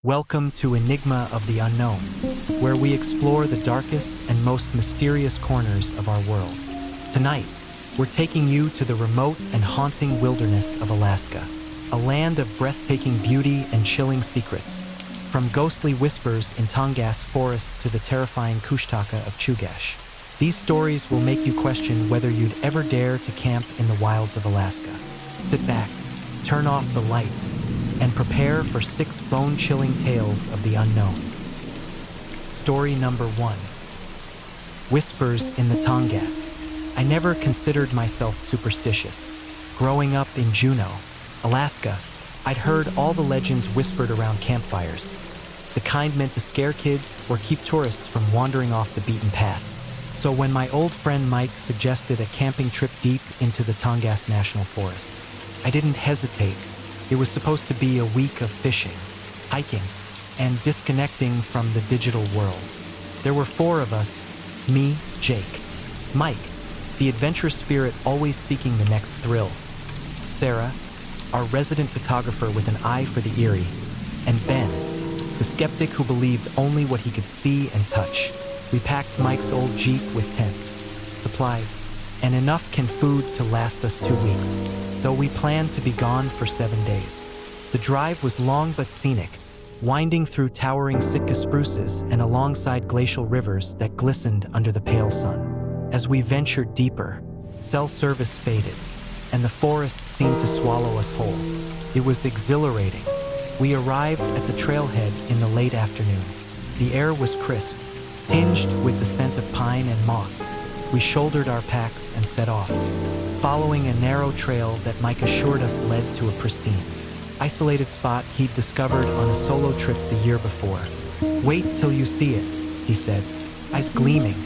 Welcome to Enigma of the Unknown, where we explore the darkest and most mysterious corners of our world. Tonight, we're taking you to the remote and haunting wilderness of Alaska, a land of breathtaking beauty and chilling secrets. From ghostly whispers in Tongass Forest to the terrifying Kushtaka of Chugach, these stories will make you question whether you'd ever dare to camp in the wilds of Alaska. Sit back, turn off the lights, and prepare for 6 bone-chilling tales of the unknown. Story number 1. Whispers in the Tongass. I never considered myself superstitious. Growing up in Juneau, Alaska, I'd heard all the legends whispered around campfires, the kind meant to scare kids or keep tourists from wandering off the beaten path. So when my old friend Mike suggested a camping trip deep into the Tongass National Forest, I didn't hesitate. It was supposed to be a week of fishing, hiking, and disconnecting from the digital world. There were 4 of us: me, Jake, Mike, the adventurous spirit always seeking the next thrill, Sarah, our resident photographer with an eye for the eerie, and Ben, the skeptic who believed only what he could see and touch. We packed Mike's old Jeep with tents, supplies, and enough canned food to last us 2 weeks, though we planned to be gone for 7 days. The drive was long but scenic, winding through towering Sitka spruces and alongside glacial rivers that glistened under the pale sun. As we ventured deeper, cell service faded, and the forest seemed to swallow us whole. It was exhilarating. We arrived at the trailhead in the late afternoon. The air was crisp, tinged with the scent of pine and moss. We shouldered our packs and set off, following a narrow trail that Mike assured us led to a pristine, isolated spot he'd discovered on a solo trip the year before. "Wait till you see it," he said, eyes gleaming.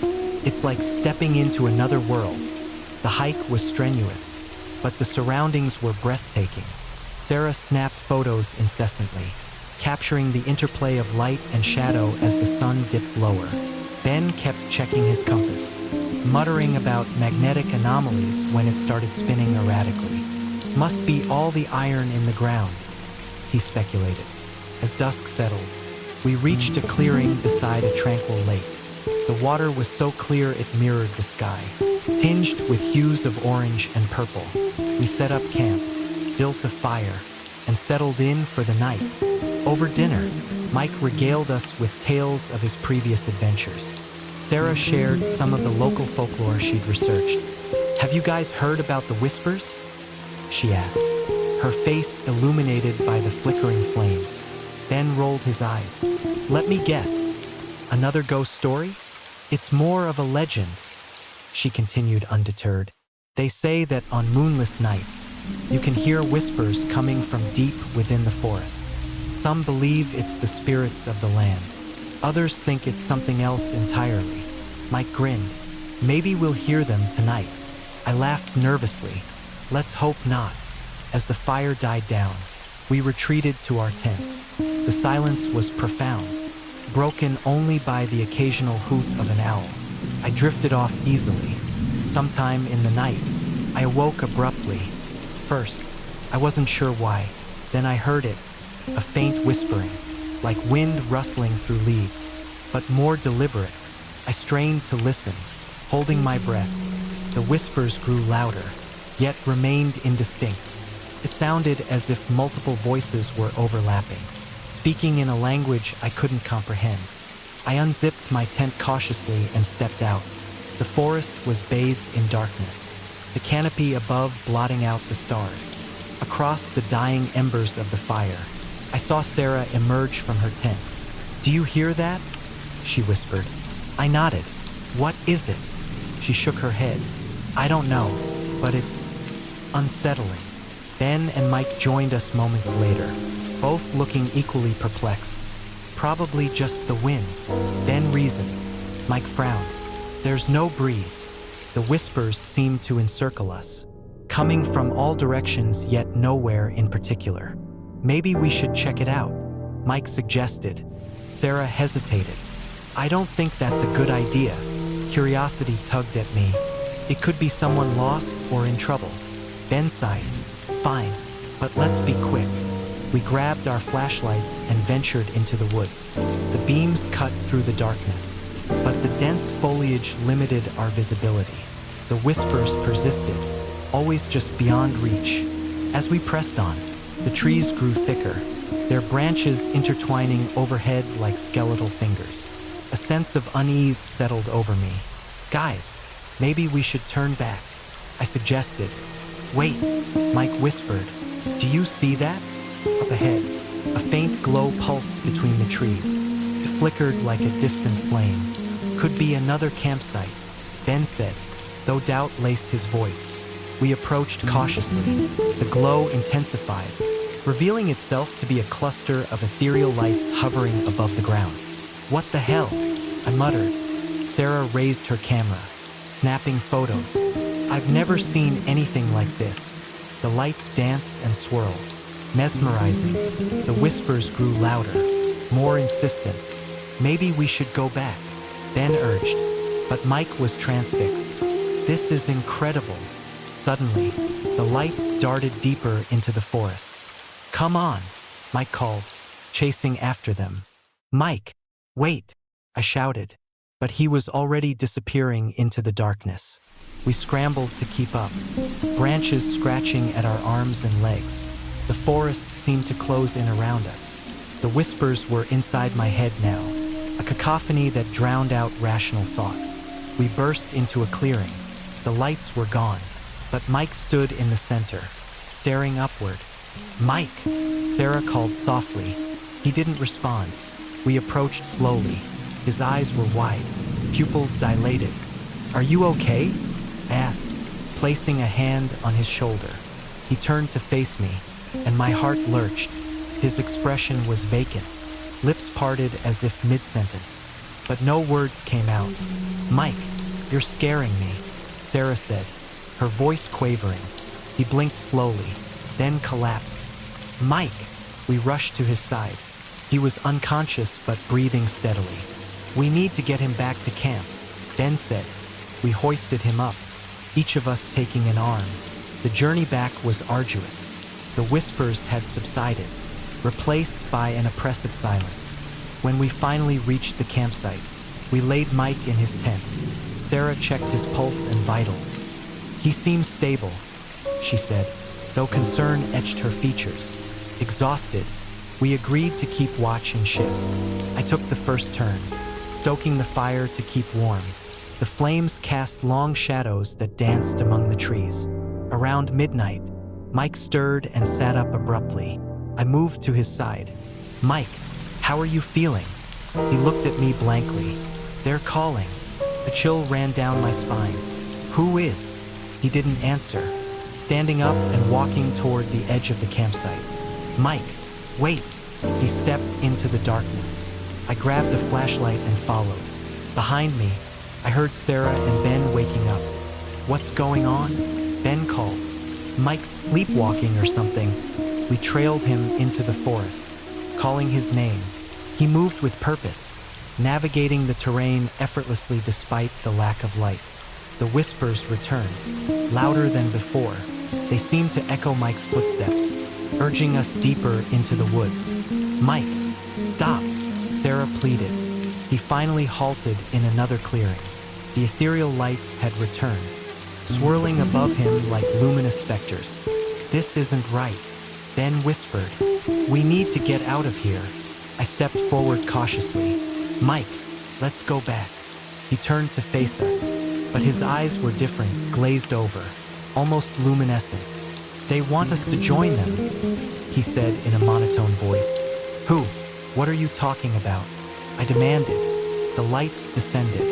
"It's like stepping into another world." The hike was strenuous, but the surroundings were breathtaking. Sarah snapped photos incessantly, capturing the interplay of light and shadow as the sun dipped lower. Ben kept checking his compass, muttering about magnetic anomalies when it started spinning erratically. "Must be all the iron in the ground," he speculated. As dusk settled, we reached a clearing beside a tranquil lake. The water was so clear it mirrored the sky, tinged with hues of orange and purple. We set up camp, built a fire, and settled in for the night. Over dinner, Mike regaled us with tales of his previous adventures. Sarah shared some of the local folklore she'd researched. "Have you guys heard about the whispers?" she asked, her face illuminated by the flickering flames. Ben rolled his eyes. "Let me guess. Another ghost story?" "It's more of a legend," she continued undeterred. "They say that on moonless nights, you can hear whispers coming from deep within the forest. Some believe it's the spirits of the land. Others think it's something else entirely." Mike grinned. "Maybe we'll hear them tonight." I laughed nervously. "Let's hope not." As the fire died down, we retreated to our tents. The silence was profound, broken only by the occasional hoot of an owl. I drifted off easily. Sometime in the night, I awoke abruptly. First, I wasn't sure why. Then I heard it, a faint whispering, like wind rustling through leaves, but more deliberate. I strained to listen, holding my breath. The whispers grew louder, yet remained indistinct. It sounded as if multiple voices were overlapping, speaking in a language I couldn't comprehend. I unzipped my tent cautiously and stepped out. The forest was bathed in darkness, the canopy above blotting out the stars. Across the dying embers of the fire, I saw Sarah emerge from her tent. "Do you hear that?" she whispered. I nodded. "What is it?" She shook her head. "I don't know, but it's unsettling." Ben and Mike joined us moments later, both looking equally perplexed. "Probably just the wind," Ben reasoned. Mike frowned. "There's no breeze. The whispers seem to encircle us, coming from all directions yet nowhere in particular. Maybe we should check it out," Mike suggested. Sarah hesitated. "I don't think that's a good idea." Curiosity tugged at me. "It could be someone lost or in trouble." Ben sighed. "Fine, but let's be quick." We grabbed our flashlights and ventured into the woods. The beams cut through the darkness, but the dense foliage limited our visibility. The whispers persisted, always just beyond reach. As we pressed on, the trees grew thicker, their branches intertwining overhead like skeletal fingers. A sense of unease settled over me. "Guys, maybe we should turn back," I suggested. "Wait," Mike whispered. "Do you see that?" Up ahead, a faint glow pulsed between the trees. It flickered like a distant flame. "Could be another campsite," Ben said, though doubt laced his voice. We approached cautiously. The glow intensified, revealing itself to be a cluster of ethereal lights hovering above the ground. "What the hell?" I muttered. Sarah raised her camera, snapping photos. I've never seen anything like this. The lights danced and swirled, mesmerizing. The whispers grew louder, more insistent. "Maybe we should go back," Ben urged, but Mike was transfixed. "This is incredible." Suddenly, the lights darted deeper into the forest. "Come on," Mike called, chasing after them. "Mike, wait," I shouted, but he was already disappearing into the darkness. We scrambled to keep up, branches scratching at our arms and legs. The forest seemed to close in around us. The whispers were inside my head now, a cacophony that drowned out rational thought. We burst into a clearing. The lights were gone, but Mike stood in the center, staring upward. "Mike," Sarah called softly. He didn't respond. We approached slowly. His eyes were wide, pupils dilated. "Are you okay?" I asked, placing a hand on his shoulder. He turned to face me, and my heart lurched. His expression was vacant, lips parted as if mid-sentence, but no words came out. "Mike, you're scaring me," Sarah said, her voice quavering. He blinked slowly, then collapsed. "Mike!" We rushed to his side. He was unconscious but breathing steadily. "We need to get him back to camp," Ben said. We hoisted him up, each of us taking an arm. The journey back was arduous. The whispers had subsided, replaced by an oppressive silence. When we finally reached the campsite, we laid Mike in his tent. Sarah checked his pulse and vitals. "He seems stable," she said, though concern etched her features. Exhausted, we agreed to keep watch in shifts. I took the first turn, stoking the fire to keep warm. The flames cast long shadows that danced among the trees. Around midnight, Mike stirred and sat up abruptly. I moved to his side. "Mike, how are you feeling?" He looked at me blankly. "They're calling." A chill ran down my spine. "Who is?" He didn't answer, standing up and walking toward the edge of the campsite. "Mike, wait." He stepped into the darkness. I grabbed a flashlight and followed. Behind me, I heard Sarah and Ben waking up. "What's going on?" Ben called. "Mike's sleepwalking or something." We trailed him into the forest, calling his name. He moved with purpose, navigating the terrain effortlessly despite the lack of light. The whispers returned, louder than before. They seemed to echo Mike's footsteps, urging us deeper into the woods. "Mike, stop," Sarah pleaded. He finally halted in another clearing. The ethereal lights had returned, swirling above him like luminous specters. "This isn't right," Ben whispered. "We need to get out of here." I stepped forward cautiously. "Mike, let's go back." He turned to face us, but his eyes were different, glazed over, almost luminescent. "They want us to join them," he said in a monotone voice. "Who? What are you talking about?" I demanded. The lights descended,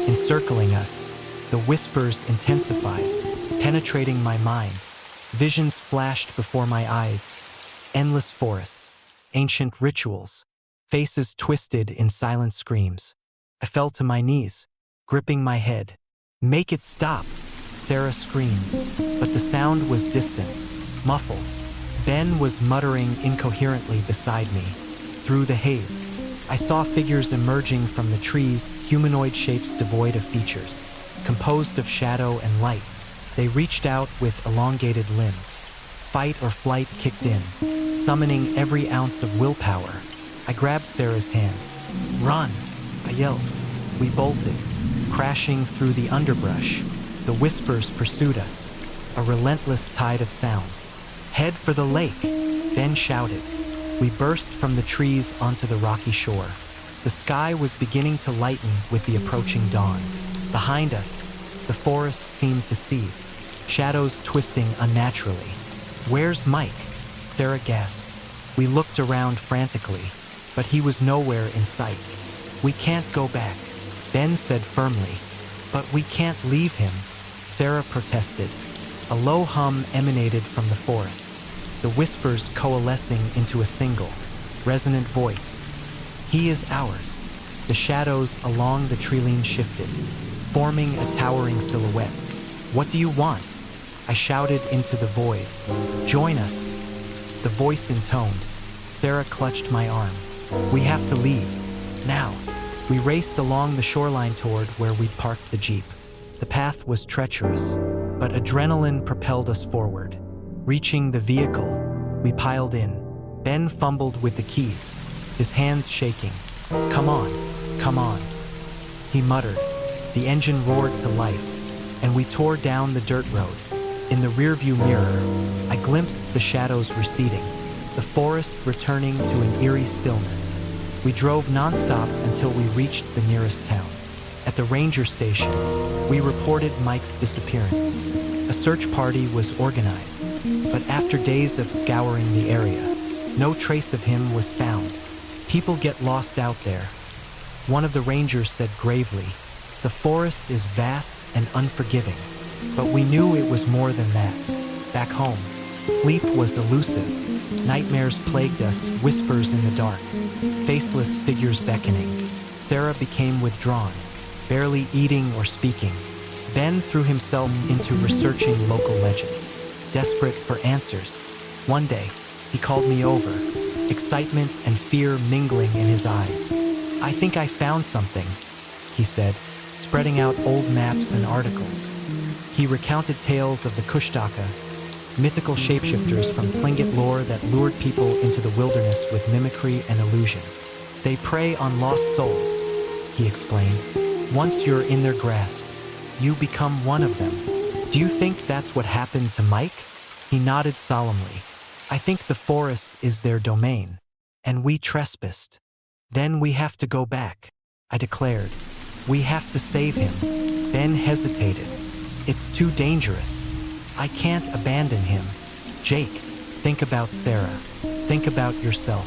encircling us. The whispers intensified, penetrating my mind. Visions flashed before my eyes. Endless forests, ancient rituals, faces twisted in silent screams. I fell to my knees, gripping my head. "Make it stop," Sarah screamed, but the sound was distant, muffled. Ben was muttering incoherently beside me. Through the haze, I saw figures emerging from the trees, humanoid shapes devoid of features, composed of shadow and light. They reached out with elongated limbs. Fight or flight kicked in. Summoning every ounce of willpower, I grabbed Sarah's hand. "Run!" I yelled. We bolted, crashing through the underbrush. The whispers pursued us, a relentless tide of sound. "Head for the lake," Ben shouted. We burst from the trees onto the rocky shore. The sky was beginning to lighten with the approaching dawn. Behind us, the forest seemed to seethe, shadows twisting unnaturally. "Where's Mike?" Sarah gasped. We looked around frantically, but he was nowhere in sight. "We can't go back," Ben said firmly. "But we can't leave him," Sarah protested. A low hum emanated from the forest, the whispers coalescing into a single, resonant voice. "He is ours." The shadows along the tree-line shifted, forming a towering silhouette. "What do you want?" I shouted into the void. "Join us." The voice intoned. Sarah clutched my arm. "We have to leave. Now." We raced along the shoreline toward where we'd parked the Jeep. The path was treacherous, but adrenaline propelled us forward. Reaching the vehicle, we piled in. Ben fumbled with the keys, his hands shaking. "Come on, come on," he muttered. The engine roared to life, and we tore down the dirt road. In the rearview mirror, I glimpsed the shadows receding, the forest returning to an eerie stillness. We drove nonstop until we reached the nearest town. At the ranger station, we reported Mike's disappearance. A search party was organized, but after days of scouring the area, no trace of him was found. "People get lost out there," one of the rangers said gravely. "The forest is vast and unforgiving." But we knew it was more than that. Back home, sleep was elusive. Nightmares plagued us, whispers in the dark, faceless figures beckoning. Sarah became withdrawn, barely eating or speaking. Ben threw himself into researching local legends, desperate for answers. One day, he called me over, excitement and fear mingling in his eyes. "I think I found something," he said, spreading out old maps and articles. He recounted tales of the Kushtaka, mythical shapeshifters from Tlingit lore that lured people into the wilderness with mimicry and illusion. "They prey on lost souls," he explained. "Once you're in their grasp, you become one of them." "Do you think that's what happened to Mike?" He nodded solemnly. "I think the forest is their domain, and we trespassed. Then we have to go back," I declared. "We have to save him." Ben hesitated. "It's too dangerous. I can't abandon him." "Jake, think about Sarah. Think about yourself.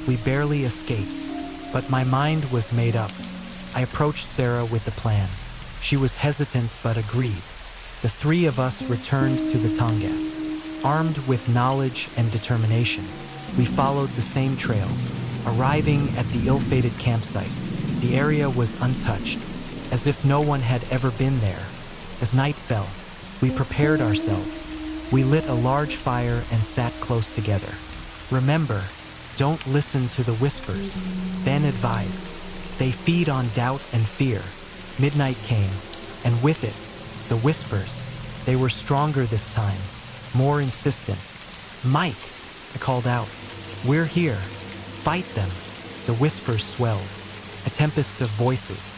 We barely escaped." But my mind was made up. I approached Sarah with the plan. She was hesitant but agreed. The three of us returned to the Tongass. Armed with knowledge and determination, we followed the same trail, arriving at the ill-fated campsite. The area was untouched, as if no one had ever been there. As night fell, we prepared ourselves. We lit a large fire and sat close together. "Remember, don't listen to the whispers," Ben advised. "They feed on doubt and fear." Midnight came, and with it, the whispers. They were stronger this time, more insistent. "Mike," I called out. "We're here. Fight them." The whispers swelled, a tempest of voices.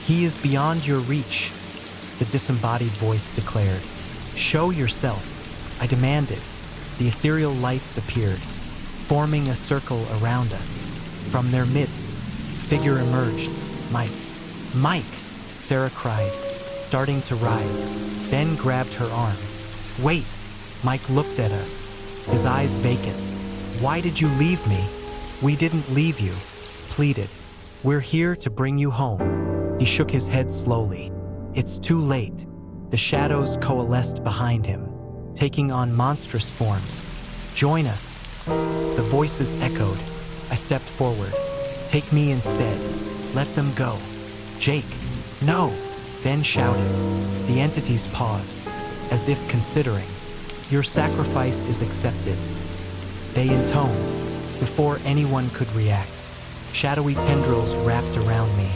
"He is beyond your reach," the disembodied voice declared. "Show yourself," I demanded. The ethereal lights appeared, forming a circle around us. From their midst, a figure emerged. "Mike! Mike!" Sarah cried, starting to rise. Ben grabbed her arm. "Wait!" Mike looked at us, his eyes vacant. "Why did you leave me?" "We didn't leave you," pleaded. "We're here to bring you home." He shook his head slowly. "It's too late." The shadows coalesced behind him, taking on monstrous forms. "Join us." The voices echoed. I stepped forward. "Take me instead. Let them go." "Jake, no!" Ben shouted. The entities paused, as if considering. "Your sacrifice is accepted," they intoned, before anyone could react. Shadowy tendrils wrapped around me,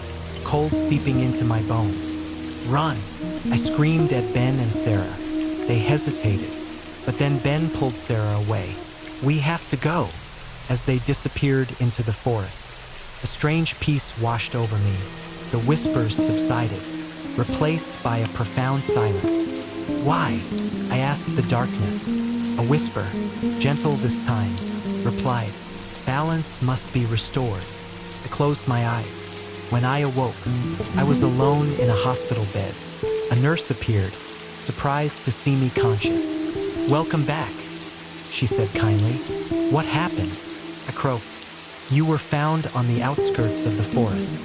cold seeping into my bones. "Run!" I screamed at Ben and Sarah. They hesitated, but then Ben pulled Sarah away. "We have to go," as they disappeared into the forest. A strange peace washed over me. The whispers subsided, replaced by a profound silence. "Why?" I asked the darkness. A whisper, gentle this time, replied, "Balance must be restored." I closed my eyes. When I awoke, I was alone in a hospital bed. A nurse appeared, surprised to see me conscious. "Welcome back," she said kindly. "What happened?" I croaked. "You were found on the outskirts of the forest,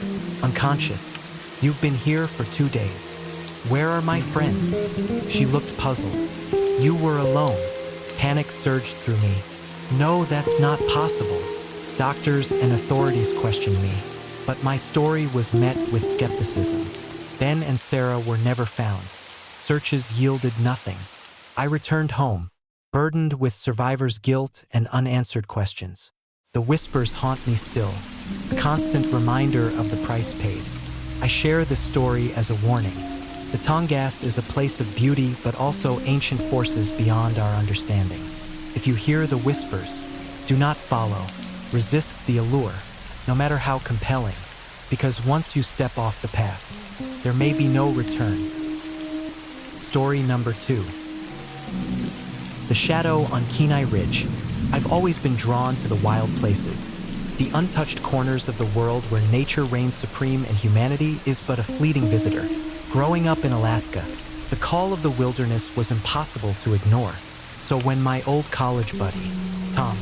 unconscious. You've been here for 2 days. Where are my friends?" She looked puzzled. "You were alone." Panic surged through me. "No, that's not possible." Doctors and authorities questioned me, but my story was met with skepticism. Ben and Sarah were never found. Searches yielded nothing. I returned home, burdened with survivors' guilt and unanswered questions. The whispers haunt me still, a constant reminder of the price paid. I share this story as a warning. The Tongass is a place of beauty, but also ancient forces beyond our understanding. If you hear the whispers, do not follow. Resist the allure, no matter how compelling, because once you step off the path, there may be no return. Story number 2. The shadow on Kenai Ridge. I've always been drawn to the wild places, the untouched corners of the world where nature reigns supreme and humanity is but a fleeting visitor. Growing up in Alaska, the call of the wilderness was impossible to ignore. So when my old college buddy, Tom,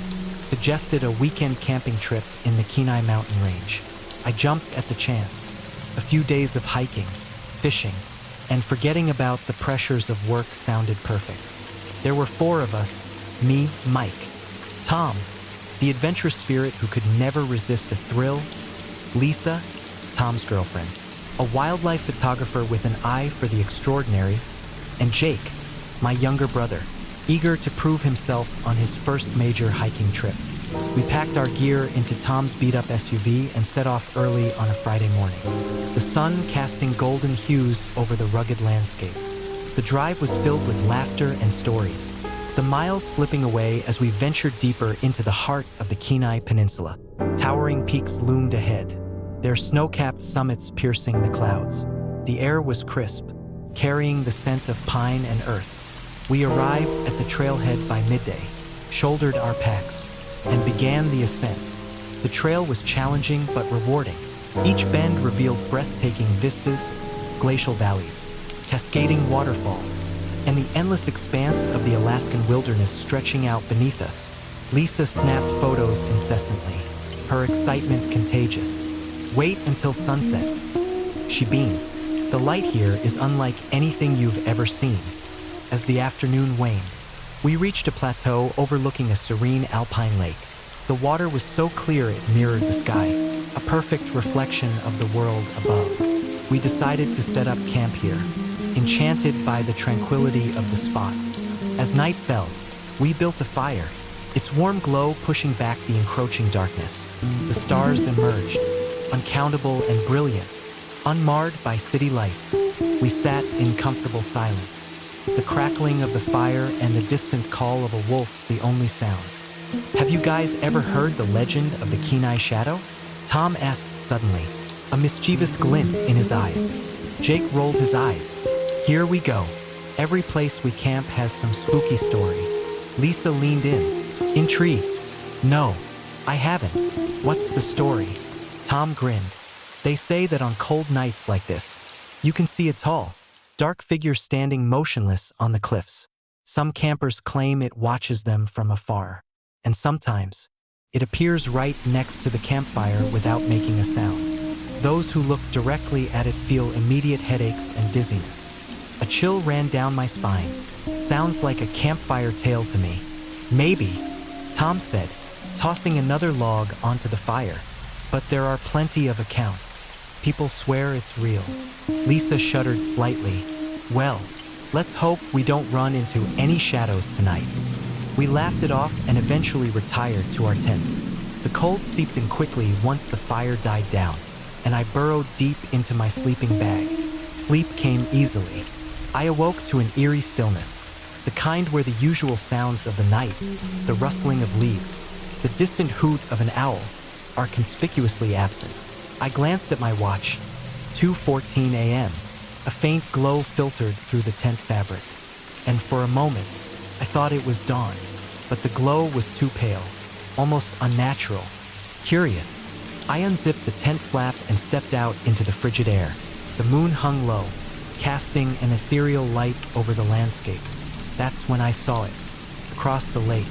suggested a weekend camping trip in the Kenai Mountain range, I jumped at the chance. A few days of hiking, fishing, and forgetting about the pressures of work sounded perfect. There were 4 of us, me, Mike, Tom, the adventurous spirit who could never resist a thrill, Lisa, Tom's girlfriend, a wildlife photographer with an eye for the extraordinary, and Jake, my younger brother, eager to prove himself on his first major hiking trip. We packed our gear into Tom's beat-up SUV and set off early on a Friday morning, the sun casting golden hues over the rugged landscape. The drive was filled with laughter and stories, the miles slipping away as we ventured deeper into the heart of the Kenai Peninsula. Towering peaks loomed ahead, their snow-capped summits piercing the clouds. The air was crisp, carrying the scent of pine and earth. We arrived at the trailhead by midday, shouldered our packs, and began the ascent. The trail was challenging but rewarding. Each bend revealed breathtaking vistas, glacial valleys, cascading waterfalls, and the endless expanse of the Alaskan wilderness stretching out beneath us. Lisa snapped photos incessantly, her excitement contagious. "Wait until sunset," she beamed. "The light here is unlike anything you've ever seen." As the afternoon waned, we reached a plateau overlooking a serene alpine lake. The water was so clear it mirrored the sky, a perfect reflection of the world above. We decided to set up camp here, enchanted by the tranquility of the spot. As night fell, we built a fire, its warm glow pushing back the encroaching darkness. The stars emerged, uncountable and brilliant, unmarred by city lights. We sat in comfortable silence, the crackling of the fire and the distant call of a wolf the only sounds. "Have you guys ever heard the legend of the Kenai Shadow?" Tom asked suddenly, a mischievous glint in his eyes. Jake rolled his eyes. "Here we go. Every place we camp has some spooky story." Lisa leaned in, intrigued. "No, I haven't. What's the story?" Tom grinned. "They say that on cold nights like this, you can see a tall, dark figure standing motionless on the cliffs. Some campers claim it watches them from afar, and sometimes it appears right next to the campfire without making a sound. Those who look directly at it feel immediate headaches and dizziness." A chill ran down my spine. "Sounds like a campfire tale to me." "Maybe," Tom said, tossing another log onto the fire. "But there are plenty of accounts. People swear it's real." Lisa shuddered slightly. "Well, let's hope we don't run into any shadows tonight." We laughed it off and eventually retired to our tents. The cold seeped in quickly once the fire died down, and I burrowed deep into my sleeping bag. Sleep came easily. I awoke to an eerie stillness, the kind where the usual sounds of the night, the rustling of leaves, the distant hoot of an owl, are conspicuously absent. I glanced at my watch. 2:14 a.m. A faint glow filtered through the tent fabric, and for a moment, I thought it was dawn, but the glow was too pale, almost unnatural. Curious, I unzipped the tent flap and stepped out into the frigid air. The moon hung low, casting an ethereal light over the landscape. That's when I saw it. Across the lake,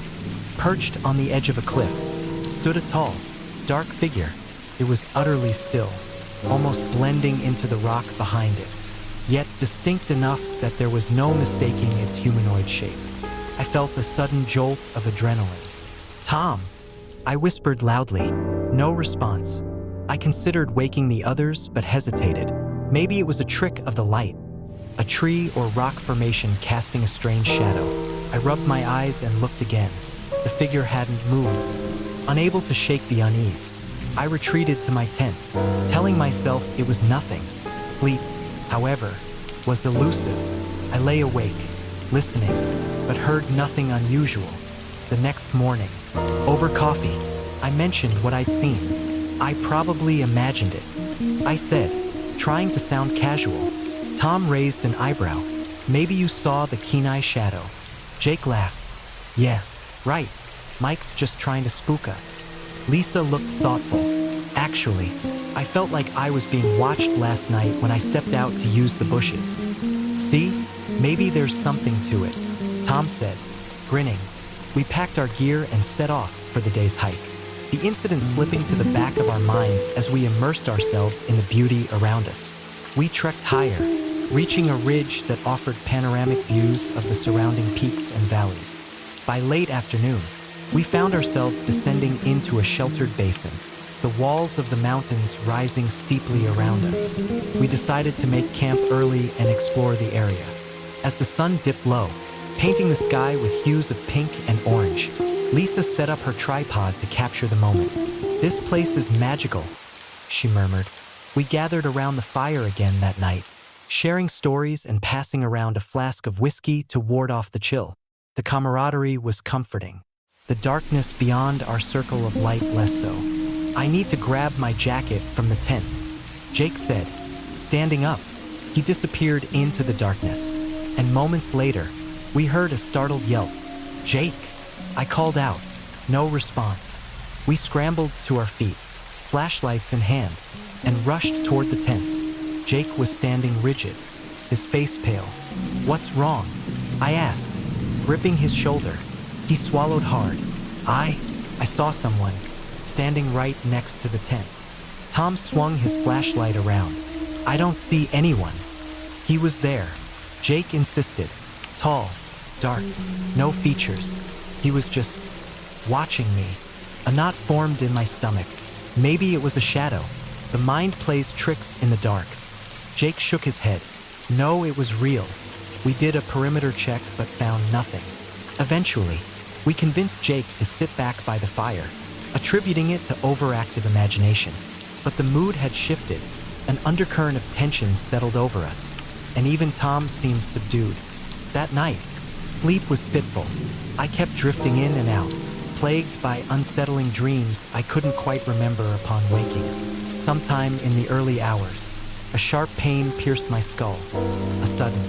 perched on the edge of a cliff, stood a tall, dark figure. It was utterly still, almost blending into the rock behind it, yet distinct enough that there was no mistaking its humanoid shape. I felt a sudden jolt of adrenaline. "Tom!" I whispered loudly. No response. I considered waking the others, but hesitated. Maybe it was a trick of the light, a tree or rock formation casting a strange shadow. I rubbed my eyes and looked again. The figure hadn't moved. Unable to shake the unease, I retreated to my tent, telling myself it was nothing. Sleep, however, was elusive. I lay awake, listening, but heard nothing unusual. The next morning, over coffee, I mentioned what I'd seen. "I probably imagined it," I said, trying to sound casual. Tom raised an eyebrow. "Maybe you saw the Kenai shadow." Jake laughed. "Yeah, right. Mike's just trying to spook us." Lisa looked thoughtful. "Actually, I felt like I was being watched last night when I stepped out to use the bushes." "See, maybe there's something to it," Tom said, grinning. We packed our gear and set off for the day's hike, the incident slipping to the back of our minds as we immersed ourselves in the beauty around us. We trekked higher, reaching a ridge that offered panoramic views of the surrounding peaks and valleys. By late afternoon, we found ourselves descending into a sheltered basin, the walls of the mountains rising steeply around us. We decided to make camp early and explore the area. As the sun dipped low, painting the sky with hues of pink and orange, Lisa set up her tripod to capture the moment. "This place is magical," she murmured. We gathered around the fire again that night, sharing stories and passing around a flask of whiskey to ward off the chill. The camaraderie was comforting, the darkness beyond our circle of light less so. "I need to grab my jacket from the tent," Jake said, standing up. He disappeared into the darkness, and moments later, we heard a startled yelp. "Jake!" I called out. No response. We scrambled to our feet, flashlights in hand, and rushed toward the tents. Jake was standing rigid, his face pale. "What's wrong?" I asked, gripping his shoulder. He swallowed hard. I saw someone, standing right next to the tent." Tom swung his flashlight around. "I don't see anyone." "He was there," Jake insisted. "Tall, dark, no features. He was just watching me." A knot formed in my stomach. Maybe it was a shadow. The mind plays tricks in the dark. Jake shook his head. "No, it was real. We did a perimeter check but found nothing." Eventually, we convinced Jake to sit back by the fire, attributing it to overactive imagination. But the mood had shifted. An undercurrent of tension settled over us, and even Tom seemed subdued. That night, sleep was fitful. I kept drifting in and out, plagued by unsettling dreams I couldn't quite remember upon waking. Sometime in the early hours, a sharp pain pierced my skull, a sudden,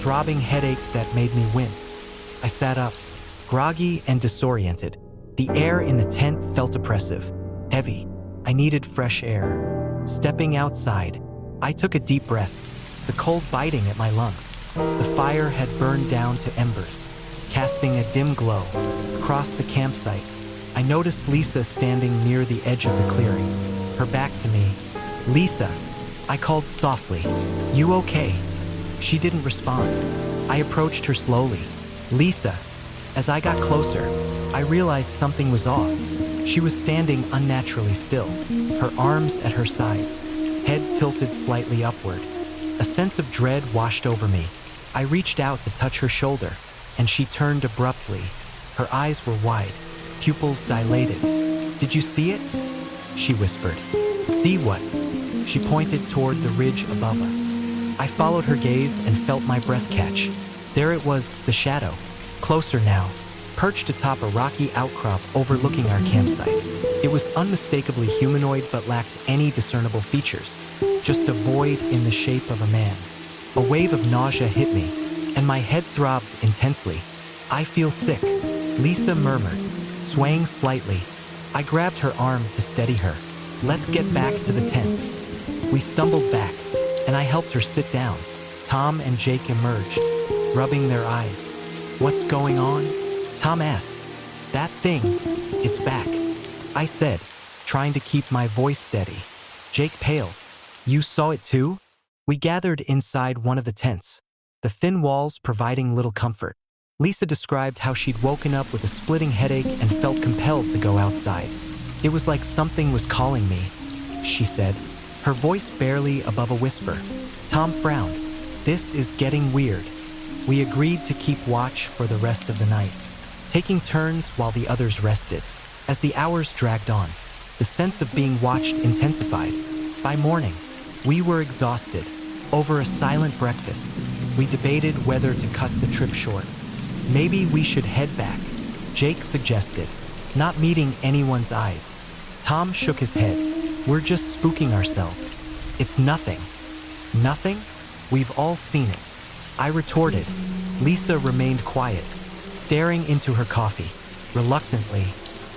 throbbing headache that made me wince. I sat up, groggy and disoriented. The air in the tent felt oppressive, heavy. I needed fresh air. Stepping outside, I took a deep breath, the cold biting at my lungs. The fire had burned down to embers, casting a dim glow. Across the campsite, I noticed Lisa standing near the edge of the clearing, her back to me. "Lisa," I called softly. "You okay?" She didn't respond. I approached her slowly. "Lisa." As I got closer, I realized something was off. She was standing unnaturally still, her arms at her sides, head tilted slightly upward. A sense of dread washed over me. I reached out to touch her shoulder, and she turned abruptly. Her eyes were wide, pupils dilated. "Did you see it?" she whispered. "See what?" She pointed toward the ridge above us. I followed her gaze and felt my breath catch. There it was, the shadow. Closer now, perched atop a rocky outcrop overlooking our campsite. It was unmistakably humanoid but lacked any discernible features, just a void in the shape of a man. A wave of nausea hit me, and my head throbbed intensely. "I feel sick," Lisa murmured, swaying slightly. I grabbed her arm to steady her. "Let's get back to the tents." We stumbled back, and I helped her sit down. Tom and Jake emerged, rubbing their eyes. "What's going on?" Tom asked. "That thing, it's back," I said, trying to keep my voice steady. Jake paled. "You saw it too?" We gathered inside one of the tents, the thin walls providing little comfort. Lisa described how she'd woken up with a splitting headache and felt compelled to go outside. "It was like something was calling me," she said, her voice barely above a whisper. Tom frowned. "This is getting weird." We agreed to keep watch for the rest of the night, taking turns while the others rested. As the hours dragged on, the sense of being watched intensified. By morning, we were exhausted. Over a silent breakfast, we debated whether to cut the trip short. "Maybe we should head back," Jake suggested, not meeting anyone's eyes. Tom shook his head. "We're just spooking ourselves. It's nothing." "Nothing? We've all seen it," I retorted. Lisa remained quiet, staring into her coffee. Reluctantly,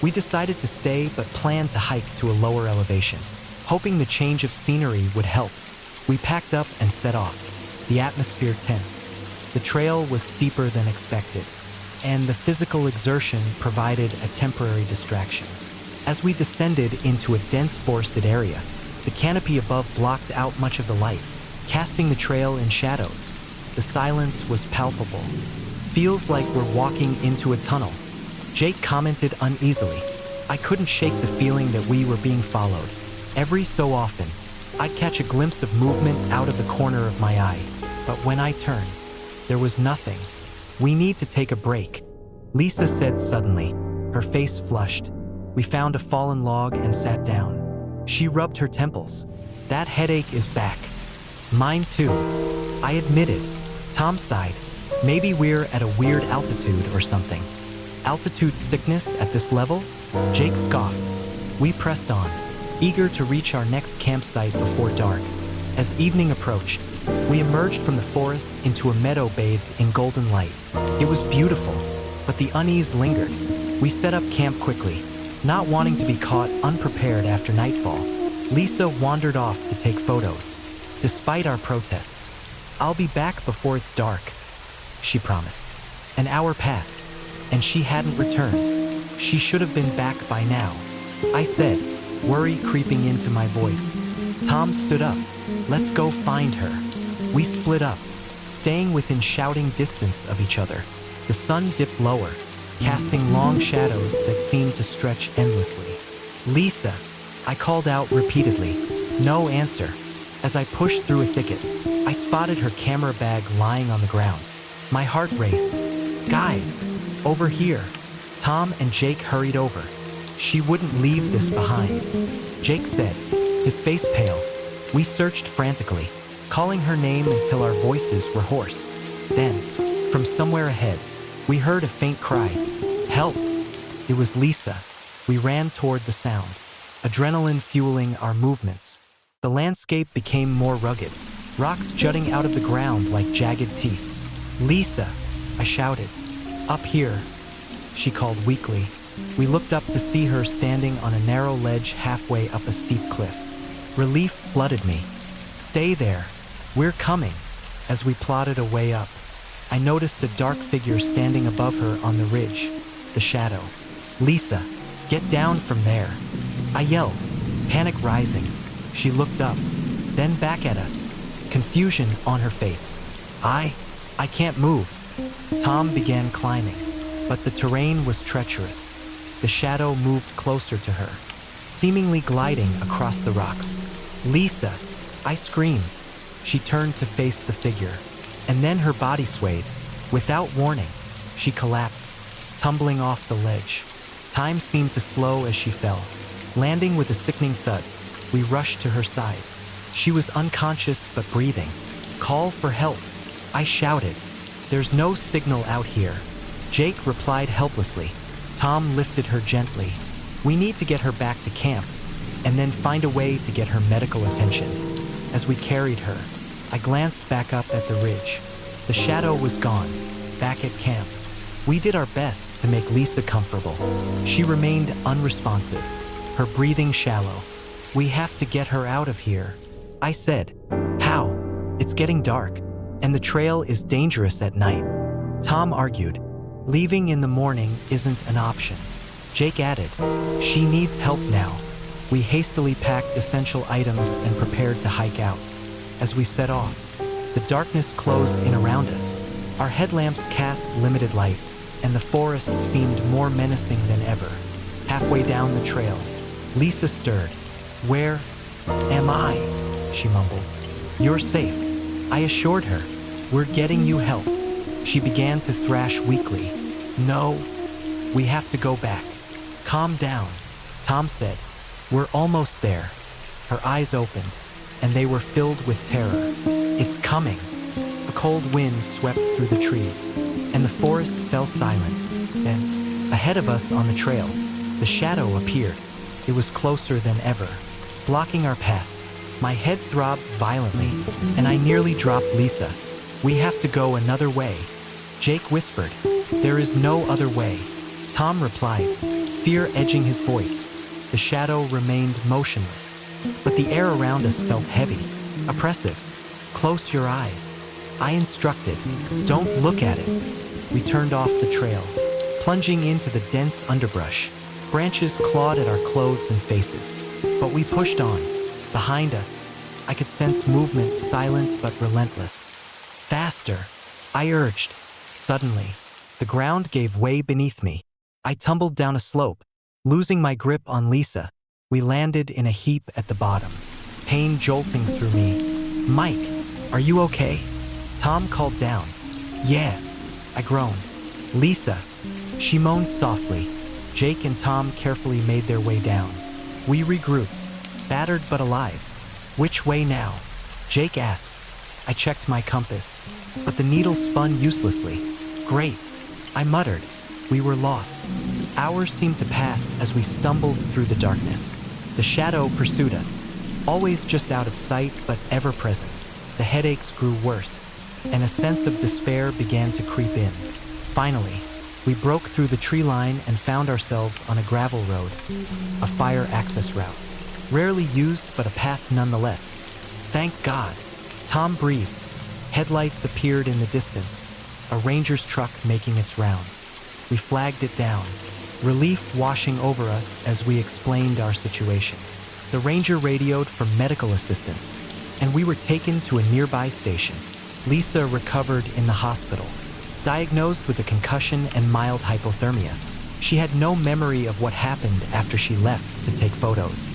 we decided to stay but planned to hike to a lower elevation, hoping the change of scenery would help. We packed up and set off, the atmosphere tense. The trail was steeper than expected, and the physical exertion provided a temporary distraction. As we descended into a dense forested area, the canopy above blocked out much of the light, casting the trail in shadows. The silence was palpable. "Feels like we're walking into a tunnel," Jake commented uneasily. I couldn't shake the feeling that we were being followed. Every so often, I'd catch a glimpse of movement out of the corner of my eye, but when I turned, there was nothing. "We need to take a break," Lisa said suddenly, her face flushed. We found a fallen log and sat down. She rubbed her temples. "That headache is back." "Mine too," I admitted. Tom sighed. "Maybe we're at a weird altitude or something." "Altitude sickness at this level?" Jake scoffed. We pressed on, eager to reach our next campsite before dark. As evening approached, we emerged from the forest into a meadow bathed in golden light. It was beautiful, but the unease lingered. We set up camp quickly, not wanting to be caught unprepared after nightfall. Lisa wandered off to take photos. Despite our protests, "I'll be back before it's dark," she promised. An hour passed, and she hadn't returned. She should have been back by now, I said, worry creeping into my voice. Tom stood up. "Let's go find her." We split up, staying within shouting distance of each other. The sun dipped lower, casting long shadows that seemed to stretch endlessly. "Lisa," I called out repeatedly. No answer. As I pushed through a thicket, I spotted her camera bag lying on the ground. My heart raced. "Guys, over here." Tom and Jake hurried over. "She wouldn't leave this behind," Jake said, his face pale. We searched frantically, calling her name until our voices were hoarse. Then, from somewhere ahead, we heard a faint cry. "Help!" It was Lisa. We ran toward the sound, adrenaline fueling our movements. The landscape became more rugged, rocks jutting out of the ground like jagged teeth. "Lisa!" I shouted. "Up here," she called weakly. We looked up to see her standing on a narrow ledge halfway up a steep cliff. Relief flooded me. "Stay there. We're coming." As we plodded a way up, I noticed a dark figure standing above her on the ridge, the shadow. "Lisa, get down from there," I yelled, panic rising. She looked up, then back at us, confusion on her face. I can't move." Tom began climbing, but the terrain was treacherous. The shadow moved closer to her, seemingly gliding across the rocks. "Lisa!" I screamed. She turned to face the figure, and then her body swayed. Without warning, she collapsed, tumbling off the ledge. Time seemed to slow as she fell. Landing with a sickening thud, we rushed to her side. She was unconscious but breathing. "Call for help," I shouted. "There's no signal out here," Jake replied helplessly. Tom lifted her gently. "We need to get her back to camp, and then find a way to get her medical attention." As we carried her, I glanced back up at the ridge. The shadow was gone, back at camp. We did our best to make Lisa comfortable. She remained unresponsive, her breathing shallow. "We have to get her out of here," I said. "How? It's getting dark, and the trail is dangerous at night." Tom argued. "Leaving in the morning isn't an option." Jake added, "She needs help now." We hastily packed essential items and prepared to hike out. As we set off, the darkness closed in around us. Our headlamps cast limited light, and the forest seemed more menacing than ever. Halfway down the trail, Lisa stirred. "Where am I?" she mumbled. "You're safe," I assured her. "We're getting you help." She began to thrash weakly. "No, we have to go back." "Calm down," Tom said. "We're almost there." Her eyes opened, and they were filled with terror. "It's coming." A cold wind swept through the trees, and the forest fell silent. Then, ahead of us on the trail, the shadow appeared. It was closer than ever, blocking our path. My head throbbed violently, and I nearly dropped Lisa. "We have to go another way," Jake whispered. "There is no other way," Tom replied, fear edging his voice. The shadow remained motionless, but the air around us felt heavy, oppressive. "Close your eyes," I instructed. "Don't look at it." We turned off the trail, plunging into the dense underbrush. Branches clawed at our clothes and faces, but we pushed on. Behind us, I could sense movement, silent but relentless. "Faster," I urged. Suddenly, the ground gave way beneath me. I tumbled down a slope, losing my grip on Lisa. We landed in a heap at the bottom, pain jolting through me. "Mike, are you okay?" Tom called down. "Yeah," I groaned. "Lisa," she moaned softly. Jake and Tom carefully made their way down. We regrouped, battered but alive. "Which way now?" Jake asked. I checked my compass, but the needle spun uselessly. "Great," I muttered. We were lost. Hours seemed to pass as we stumbled through the darkness. The shadow pursued us, always just out of sight but ever present. The headaches grew worse, and a sense of despair began to creep in. Finally, we broke through the tree line and found ourselves on a gravel road, a fire access route. Rarely used, but a path nonetheless. "Thank God," Tom breathed. Headlights appeared in the distance, a ranger's truck making its rounds. We flagged it down, relief washing over us as we explained our situation. The ranger radioed for medical assistance, and we were taken to a nearby station. Lisa recovered in the hospital, diagnosed with a concussion and mild hypothermia. She had no memory of what happened after she left to take photos.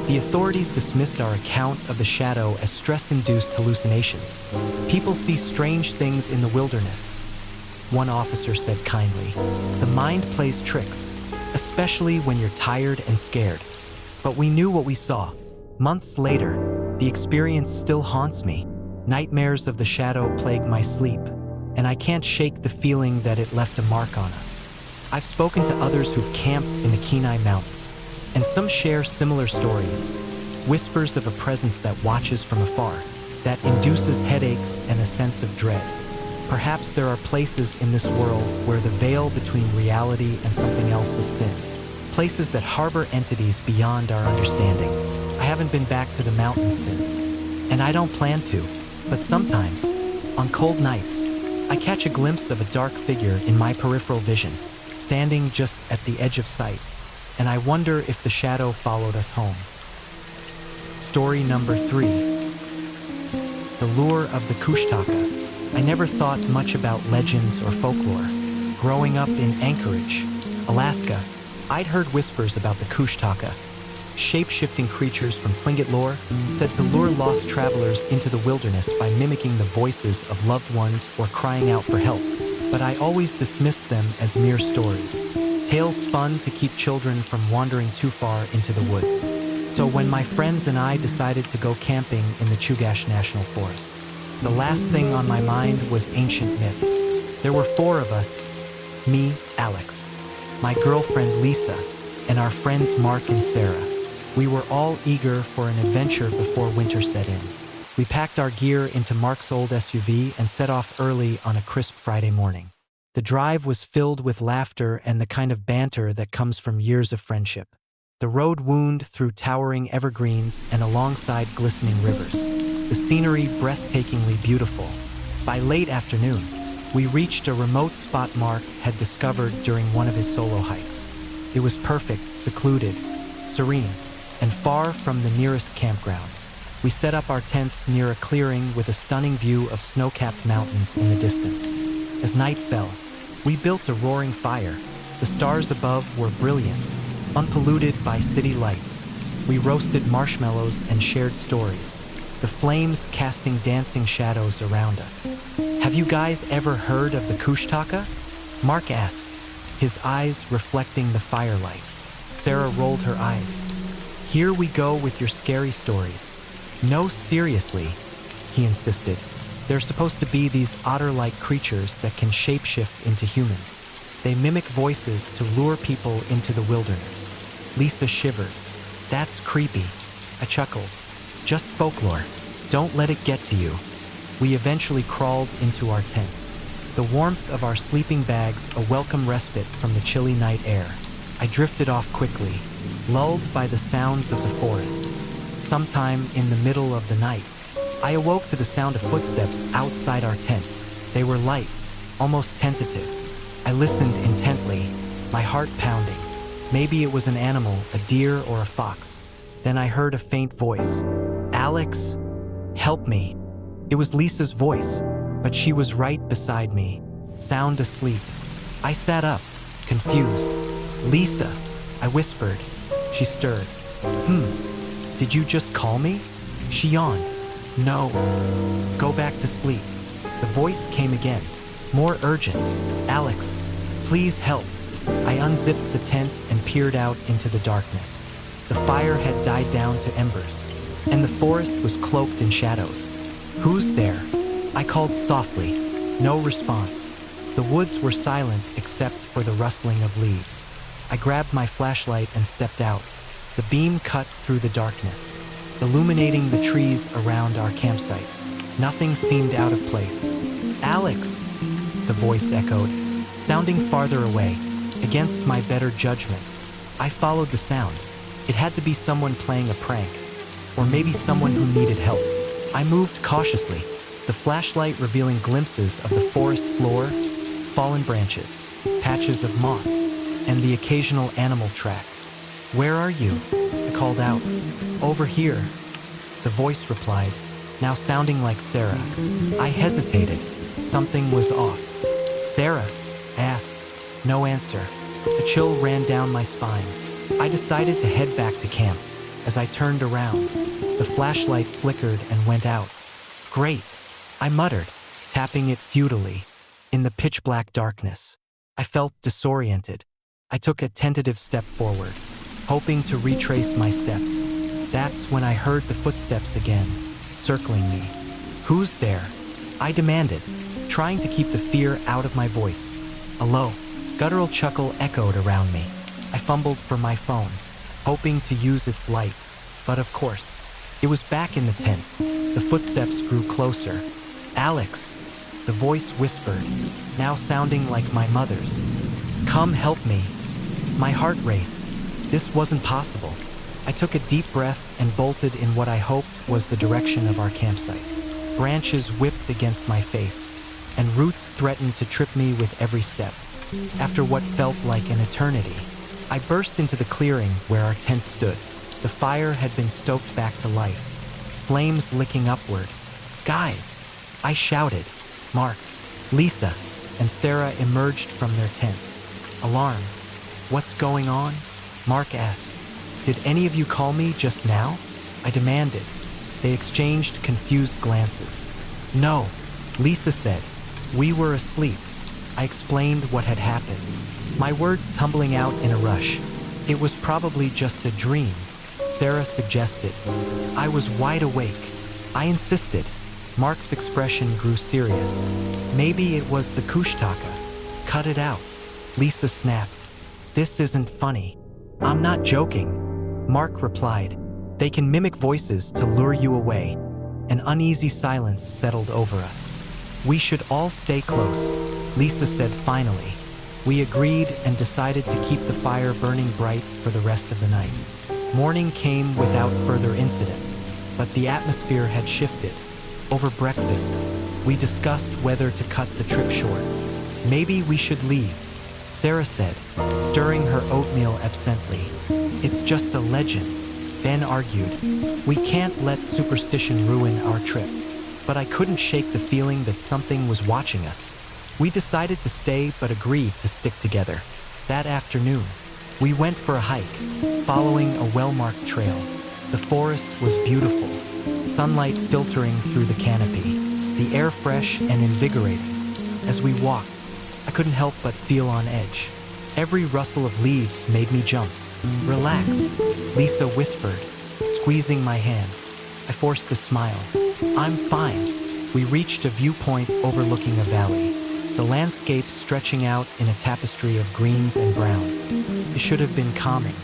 The authorities dismissed our account of the shadow as stress-induced hallucinations. "People see strange things in the wilderness," one officer said kindly. "The mind plays tricks, especially when you're tired and scared." But we knew what we saw. Months later, the experience still haunts me. Nightmares of the shadow plague my sleep, and I can't shake the feeling that it left a mark on us. I've spoken to others who've camped in the Kenai Mountains, and some share similar stories. Whispers of a presence that watches from afar, that induces headaches and a sense of dread. Perhaps there are places in this world where the veil between reality and something else is thin. Places that harbor entities beyond our understanding. I haven't been back to the mountains since, and I don't plan to, but sometimes, on cold nights, I catch a glimpse of a dark figure in my peripheral vision, standing just at the edge of sight, and I wonder if the shadow followed us home. Story number 3. The lure of the Kushtaka. I never thought much about legends or folklore. Growing up in Anchorage, Alaska, I'd heard whispers about the Kushtaka, shape-shifting creatures from Tlingit lore, said to lure lost travelers into the wilderness by mimicking the voices of loved ones or crying out for help. But I always dismissed them as mere stories, tales spun to keep children from wandering too far into the woods. So when my friends and I decided to go camping in the Chugach National Forest, the last thing on my mind was ancient myths. There were four of us: me, Alex, my girlfriend Lisa, and our friends Mark and Sarah. We were all eager for an adventure before winter set in. We packed our gear into Mark's old SUV and set off early on a crisp Friday morning. The drive was filled with laughter and the kind of banter that comes from years of friendship. The road wound through towering evergreens and alongside glistening rivers, the scenery breathtakingly beautiful. By late afternoon, we reached a remote spot Mark had discovered during one of his solo hikes. It was perfect, secluded, serene, and far from the nearest campground. We set up our tents near a clearing with a stunning view of snow-capped mountains in the distance. As night fell, we built a roaring fire. The stars above were brilliant, unpolluted by city lights. We roasted marshmallows and shared stories, the flames casting dancing shadows around us. "Have you guys ever heard of the Kushtaka?" Mark asked, his eyes reflecting the firelight. Sarah rolled her eyes. "Here we go with your scary stories." "No, seriously," he insisted. "They're supposed to be these otter-like creatures that can shapeshift into humans. They mimic voices to lure people into the wilderness." Lisa shivered. "That's creepy." I chuckled. "Just folklore. Don't let it get to you." We eventually crawled into our tents, the warmth of our sleeping bags a welcome respite from the chilly night air. I drifted off quickly, lulled by the sounds of the forest. Sometime in the middle of the night, I awoke to the sound of footsteps outside our tent. They were light, almost tentative. I listened intently, my heart pounding. Maybe it was an animal, a deer or a fox. Then I heard a faint voice. "Alex, help me." It was Lisa's voice, but she was right beside me, sound asleep. I sat up, confused. "Lisa," I whispered. She stirred. Did you just call me?" She yawned. "No, go back to sleep." The voice came again, more urgent. "Alex, please help." I unzipped the tent and peered out into the darkness. The fire had died down to embers, and the forest was cloaked in shadows. "Who's there?" I called softly. No response. The woods were silent except for the rustling of leaves. I grabbed my flashlight and stepped out. The beam cut through the darkness, illuminating the trees around our campsite. Nothing seemed out of place. "Alex," the voice echoed, sounding farther away, against my better judgment. I followed the sound. It had to be someone playing a prank, or maybe someone who needed help. I moved cautiously, the flashlight revealing glimpses of the forest floor, fallen branches, patches of moss, and the occasional animal track. "Where are you?" I called out. "Over here," the voice replied, now sounding like Sarah. I hesitated. Something was off. "Sarah?" I asked. No answer. A chill ran down my spine. I decided to head back to camp. As I turned around, the flashlight flickered and went out. "Great," I muttered, tapping it futilely. In the pitch-black darkness, I felt disoriented. I took a tentative step forward, hoping to retrace my steps. That's when I heard the footsteps again, circling me. "Who's there?" I demanded, trying to keep the fear out of my voice. A low, guttural chuckle echoed around me. I fumbled for my phone, hoping to use its light, but of course, it was back in the tent. The footsteps grew closer. "Alex," the voice whispered, now sounding like my mother's. "Come help me." My heart raced. This wasn't possible. I took a deep breath and bolted in what I hoped was the direction of our campsite. Branches whipped against my face, and roots threatened to trip me with every step. After what felt like an eternity, I burst into the clearing where our tent stood. The fire had been stoked back to life, flames licking upward. "Guys!" I shouted. Mark, Lisa, and Sarah emerged from their tents, alarmed. "What's going on?" Mark asked. "Did any of you call me just now?" I demanded. They exchanged confused glances. "No," Lisa said. "We were asleep." I explained what had happened, my words tumbling out in a rush. "It was probably just a dream," Sarah suggested. I was wide awake. I insisted. Mark's expression grew serious. Maybe it was the Kushtaka. Cut it out. Lisa snapped. This isn't funny. I'm not joking. Mark replied. They can mimic voices to lure you away. An uneasy silence settled over us. We should all stay close, Lisa said finally. We agreed and decided to keep the fire burning bright for the rest of the night. Morning came without further incident, but the atmosphere had shifted. Over breakfast, we discussed whether to cut the trip short. Maybe we should leave, Sarah said, stirring her oatmeal absently. It's just a legend. Ben argued. We can't let superstition ruin our trip. But I couldn't shake the feeling that something was watching us. We decided to stay but agreed to stick together. That afternoon, we went for a hike, following a well-marked trail. The forest was beautiful, sunlight filtering through the canopy, the air fresh and invigorating. As we walked, I couldn't help but feel on edge. Every rustle of leaves made me jump. Relax, Lisa whispered, squeezing my hand. I forced a smile. I'm fine. We reached a viewpoint overlooking a valley, the landscape stretching out in a tapestry of greens and browns. It should have been calming,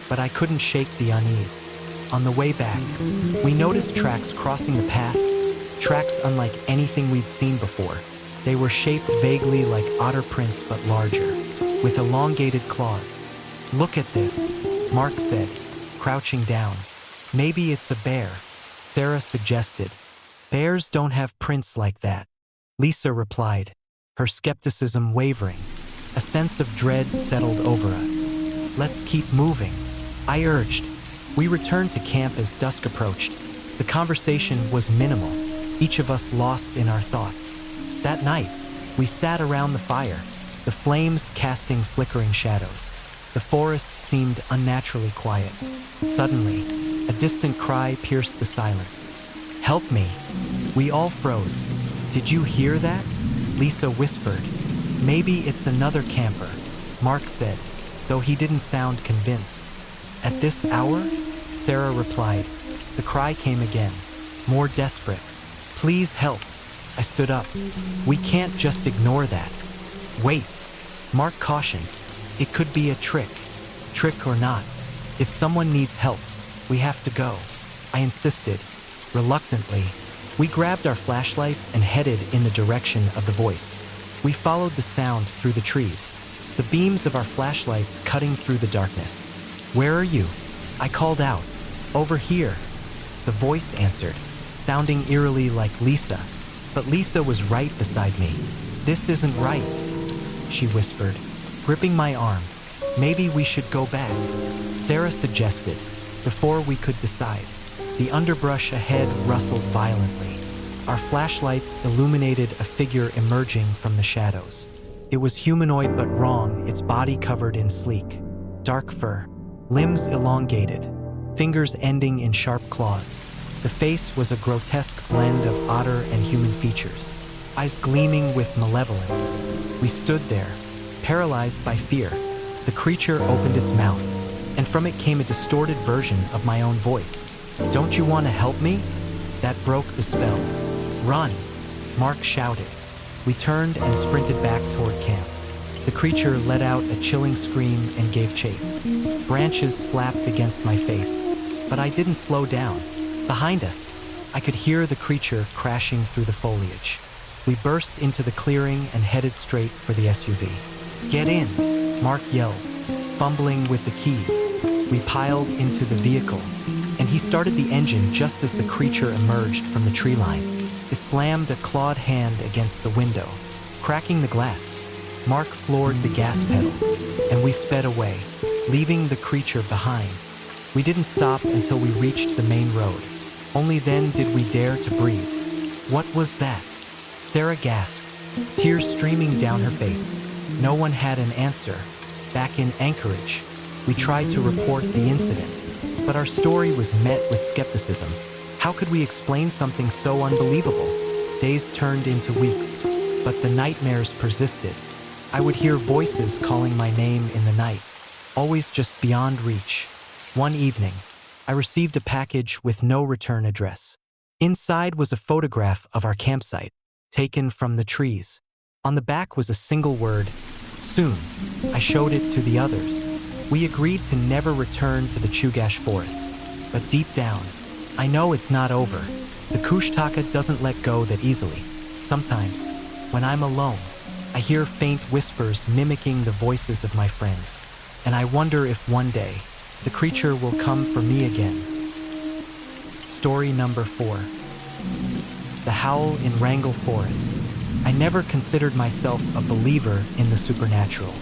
but I couldn't shake the unease. On the way back, we noticed tracks crossing the path, tracks unlike anything we'd seen before. They were shaped vaguely like otter prints but larger, with elongated claws. Look at this, Mark said, crouching down. Maybe it's a bear, Sarah suggested. Bears don't have prints like that, Lisa replied, her skepticism wavering. A sense of dread settled over us. Let's keep moving, I urged. We returned to camp as dusk approached. The conversation was minimal, each of us lost in our thoughts. That night, we sat around the fire, the flames casting flickering shadows. The forest seemed unnaturally quiet. Suddenly, a distant cry pierced the silence. Help me. We all froze. Did you hear that? Lisa whispered. Maybe it's another camper, Mark said, though he didn't sound convinced. At this hour? Sarah replied. The cry came again, more desperate. Please help. I stood up. We can't just ignore that. Wait, Mark cautioned. It could be a trick. Trick or not, if someone needs help, we have to go. I insisted. Reluctantly, we grabbed our flashlights and headed in the direction of the voice. We followed the sound through the trees, the beams of our flashlights cutting through the darkness. Where are you? I called out. Over here. The voice answered, sounding eerily like Lisa. But Lisa was right beside me. This isn't right, she whispered, gripping my arm. Maybe we should go back, Sarah suggested, before we could decide. The underbrush ahead rustled violently. Our flashlights illuminated a figure emerging from the shadows. It was humanoid but wrong, its body covered in sleek, dark fur, limbs elongated, fingers ending in sharp claws. The face was a grotesque blend of otter and human features, eyes gleaming with malevolence. We stood there, paralyzed by fear. The creature opened its mouth, and from it came a distorted version of my own voice. Don't you want to help me? That broke the spell. Run, Mark shouted. We turned and sprinted back toward camp. The creature let out a chilling scream and gave chase. Branches slapped against my face, but I didn't slow down. Behind us, I could hear the creature crashing through the foliage. We burst into the clearing and headed straight for the SUV. Get in, Mark yelled, fumbling with the keys. We piled into the vehicle, and he started the engine just as the creature emerged from the tree line. It slammed a clawed hand against the window, cracking the glass. Mark floored the gas pedal, and we sped away, leaving the creature behind. We didn't stop until we reached the main road. Only then did we dare to breathe. What was that? Sarah gasped, tears streaming down her face. No one had an answer. Back in Anchorage, we tried to report the incident, but our story was met with skepticism. How could we explain something so unbelievable? Days turned into weeks, but the nightmares persisted. I would hear voices calling my name in the night, always just beyond reach. One evening, I received a package with no return address. Inside was a photograph of our campsite, taken from the trees. On the back was a single word, soon. I showed it to the others. We agreed to never return to the Chugach Forest. But deep down, I know it's not over. The Kushtaka doesn't let go that easily. Sometimes, when I'm alone, I hear faint whispers mimicking the voices of my friends, and I wonder if one day, the creature will come for me again. Story number 4. The Howl in Wrangell Forest. I never considered myself a believer in the supernatural.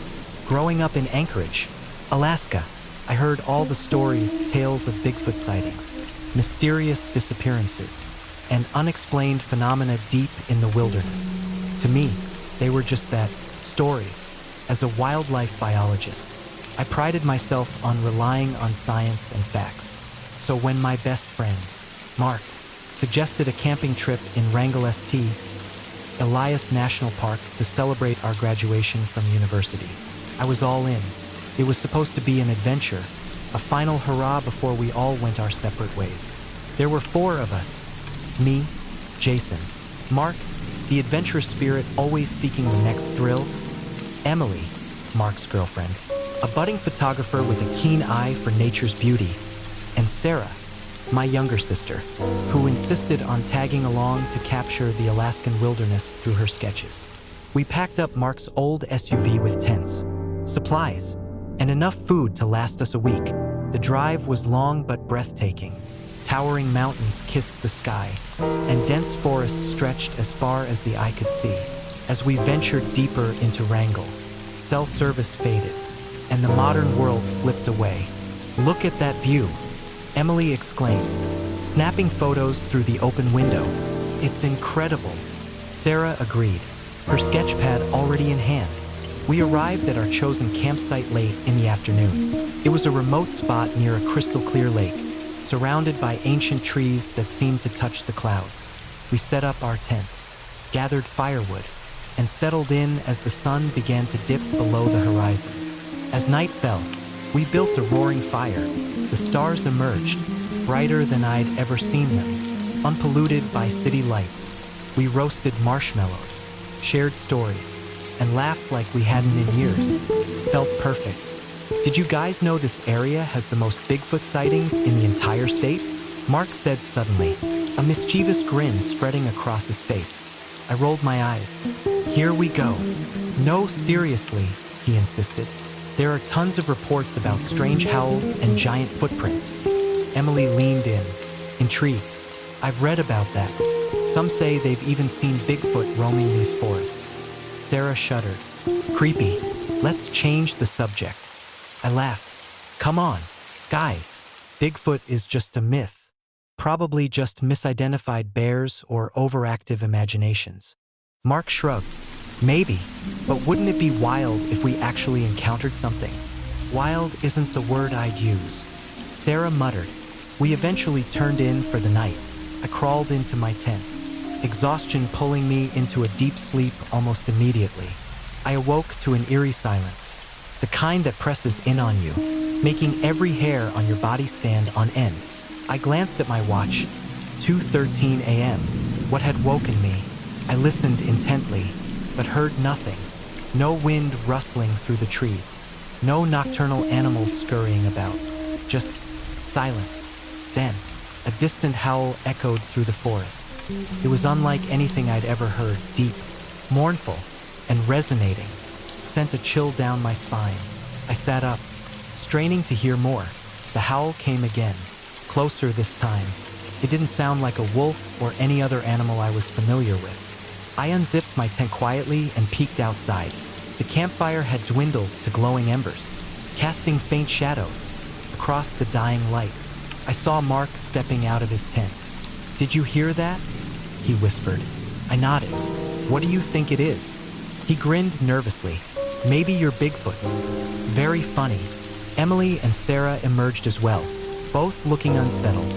Growing up in Anchorage, Alaska, I heard all the stories, tales of Bigfoot sightings, mysterious disappearances, and unexplained phenomena deep in the wilderness. To me, they were just that, stories. As a wildlife biologist, I prided myself on relying on science and facts. So when my best friend, Mark, suggested a camping trip in Wrangell St. Elias National Park to celebrate our graduation from university, I was all in. It was supposed to be an adventure, a final hurrah before we all went our separate ways. There were 4 of us. Me, Jason, Mark, the adventurous spirit always seeking the next thrill, Emily, Mark's girlfriend, a budding photographer with a keen eye for nature's beauty, and Sarah, my younger sister, who insisted on tagging along to capture the Alaskan wilderness through her sketches. We packed up Mark's old SUV with tents, supplies, and enough food to last us a week. The drive was long but breathtaking. Towering mountains kissed the sky, and dense forests stretched as far as the eye could see. As we ventured deeper into Wrangell, cell service faded, and the modern world slipped away. "Look at that view," Emily exclaimed, snapping photos through the open window. "It's incredible." Sarah agreed, her sketch pad already in hand. We arrived at our chosen campsite late in the afternoon. It was a remote spot near a crystal-clear lake, surrounded by ancient trees that seemed to touch the clouds. We set up our tents, gathered firewood, and settled in as the sun began to dip below the horizon. As night fell, we built a roaring fire. The stars emerged, brighter than I'd ever seen them, unpolluted by city lights. We roasted marshmallows, shared stories, and laughed like we hadn't in years. Felt perfect. "Did you guys know this area has the most Bigfoot sightings in the entire state?" Mark said suddenly, a mischievous grin spreading across his face. I rolled my eyes. "Here we go." "No, seriously," he insisted. "There are tons of reports about strange howls and giant footprints." Emily leaned in, intrigued. "I've read about that. Some say they've even seen Bigfoot roaming these forests." Sarah shuddered. "Creepy. Let's change the subject." I laughed. "Come on, guys. Bigfoot is just a myth. Probably just misidentified bears or overactive imaginations." Mark shrugged. "Maybe, but wouldn't it be wild if we actually encountered something?" "Wild isn't the word I'd use," Sarah muttered. We eventually turned in for the night. I crawled into my tent, exhaustion pulling me into a deep sleep almost immediately. I awoke to an eerie silence, the kind that presses in on you, making every hair on your body stand on end. I glanced at my watch. 2:13 a.m. What had woken me? I listened intently, but heard nothing. No wind rustling through the trees. No nocturnal animals scurrying about. Just silence. Then, a distant howl echoed through the forest. It was unlike anything I'd ever heard, deep, mournful, and resonating. Sent a chill down my spine. I sat up, straining to hear more. The howl came again, closer this time. It didn't sound like a wolf or any other animal I was familiar with. I unzipped my tent quietly and peeked outside. The campfire had dwindled to glowing embers, casting faint shadows across the dying light. I saw Mark stepping out of his tent. "Did you hear that?" he whispered. I nodded. "What do you think it is?" He grinned nervously. "Maybe you're Bigfoot." Very funny. Emily and Sarah emerged as well, both looking unsettled.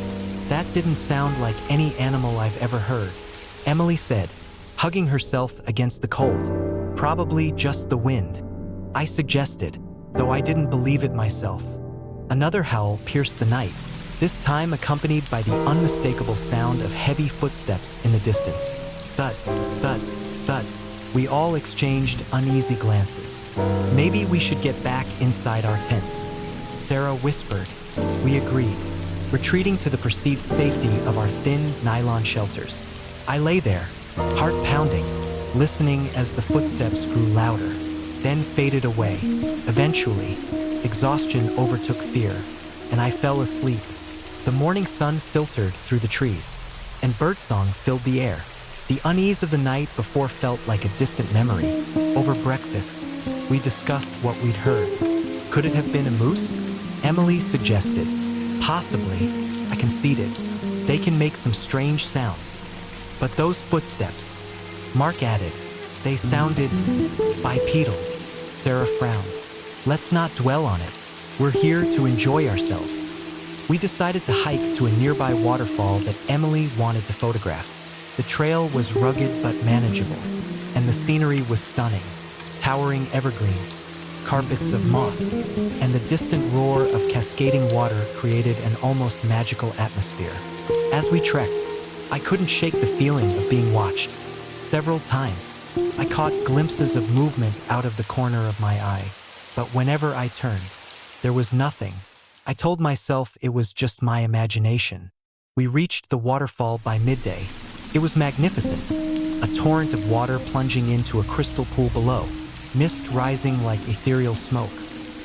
"That didn't sound like any animal I've ever heard," Emily said, hugging herself against the cold. "Probably just the wind," I suggested, though I didn't believe it myself. Another howl pierced the night, this time accompanied by the unmistakable sound of heavy footsteps in the distance. Thud, thud, thud. We all exchanged uneasy glances. Maybe we should get back inside our tents, Sarah whispered. We agreed, retreating to the perceived safety of our thin nylon shelters. I lay there, heart pounding, listening as the footsteps grew louder, then faded away. Eventually, exhaustion overtook fear, and I fell asleep. The morning sun filtered through the trees, and birdsong filled the air. The unease of the night before felt like a distant memory. Over breakfast, we discussed what we'd heard. Could it have been a moose? Emily suggested. Possibly, I conceded. They can make some strange sounds. But those footsteps, Mark added, they sounded bipedal. Sarah frowned. Let's not dwell on it. We're here to enjoy ourselves. We decided to hike to a nearby waterfall that Emily wanted to photograph. The trail was rugged but manageable, and the scenery was stunning. Towering evergreens, carpets of moss, and the distant roar of cascading water created an almost magical atmosphere. As we trekked, I couldn't shake the feeling of being watched. Several times, I caught glimpses of movement out of the corner of my eye, but whenever I turned, there was nothing. I told myself it was just my imagination. We reached the waterfall by midday. It was magnificent, a torrent of water plunging into a crystal pool below, mist rising like ethereal smoke.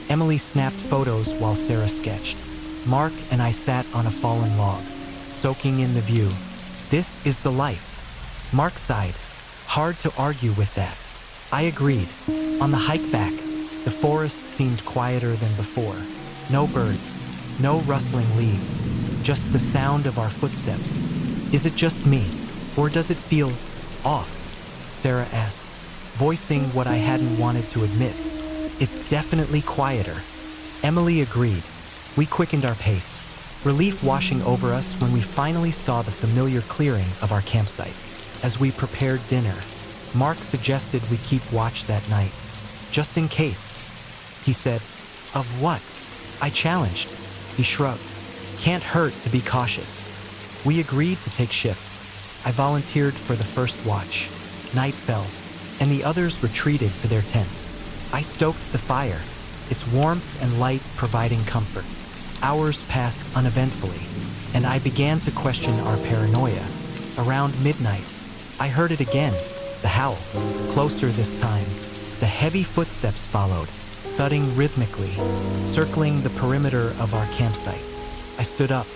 Emily snapped photos while Sarah sketched. Mark and I sat on a fallen log, soaking in the view. This is the life. Mark sighed. Hard to argue with that. I agreed. On the hike back, the forest seemed quieter than before. No birds, no rustling leaves, just the sound of our footsteps. Is it just me, or does it feel off? Sarah asked, voicing what I hadn't wanted to admit. It's definitely quieter. Emily agreed. We quickened our pace, relief washing over us when we finally saw the familiar clearing of our campsite. As we prepared dinner, Mark suggested we keep watch that night, just in case. He said, "Of what?" I challenged. He shrugged. "Can't hurt to be cautious." We agreed to take shifts. I volunteered for the first watch. Night fell, and the others retreated to their tents. I stoked the fire, its warmth and light providing comfort. Hours passed uneventfully, and I began to question our paranoia. Around midnight, I heard it again, the howl, closer this time. The heavy footsteps followed, thudding rhythmically, circling the perimeter of our campsite. I stood up,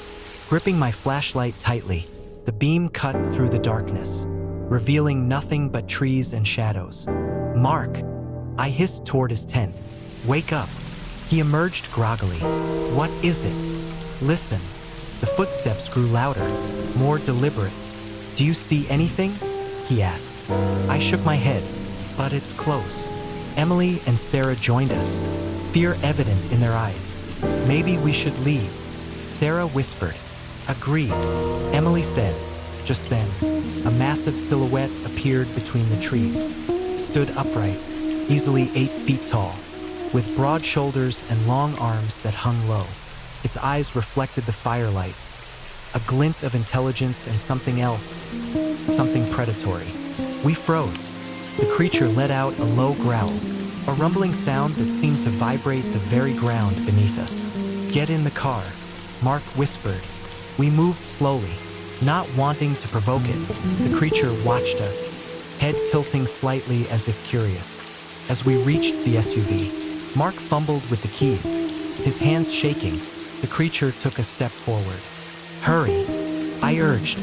gripping my flashlight tightly. The beam cut through the darkness, revealing nothing but trees and shadows. "Mark!" I hissed toward his tent. "Wake up!" He emerged groggily. "What is it?" "Listen." The footsteps grew louder, more deliberate. "Do you see anything?" he asked. I shook my head. "But it's close." Emily and Sarah joined us, fear evident in their eyes. "Maybe we should leave," Sarah whispered. "Agreed," Emily said. Just then, a massive silhouette appeared between the trees. It stood upright, easily 8 feet tall, with broad shoulders and long arms that hung low. Its eyes reflected the firelight, a glint of intelligence and something else, something predatory. We froze. The creature let out a low growl, a rumbling sound that seemed to vibrate the very ground beneath us. "Get in the car," Mark whispered. We moved slowly, not wanting to provoke it. The creature watched us, head tilting slightly as if curious. As we reached the SUV, Mark fumbled with the keys, his hands shaking. The creature took a step forward. "Hurry," I urged.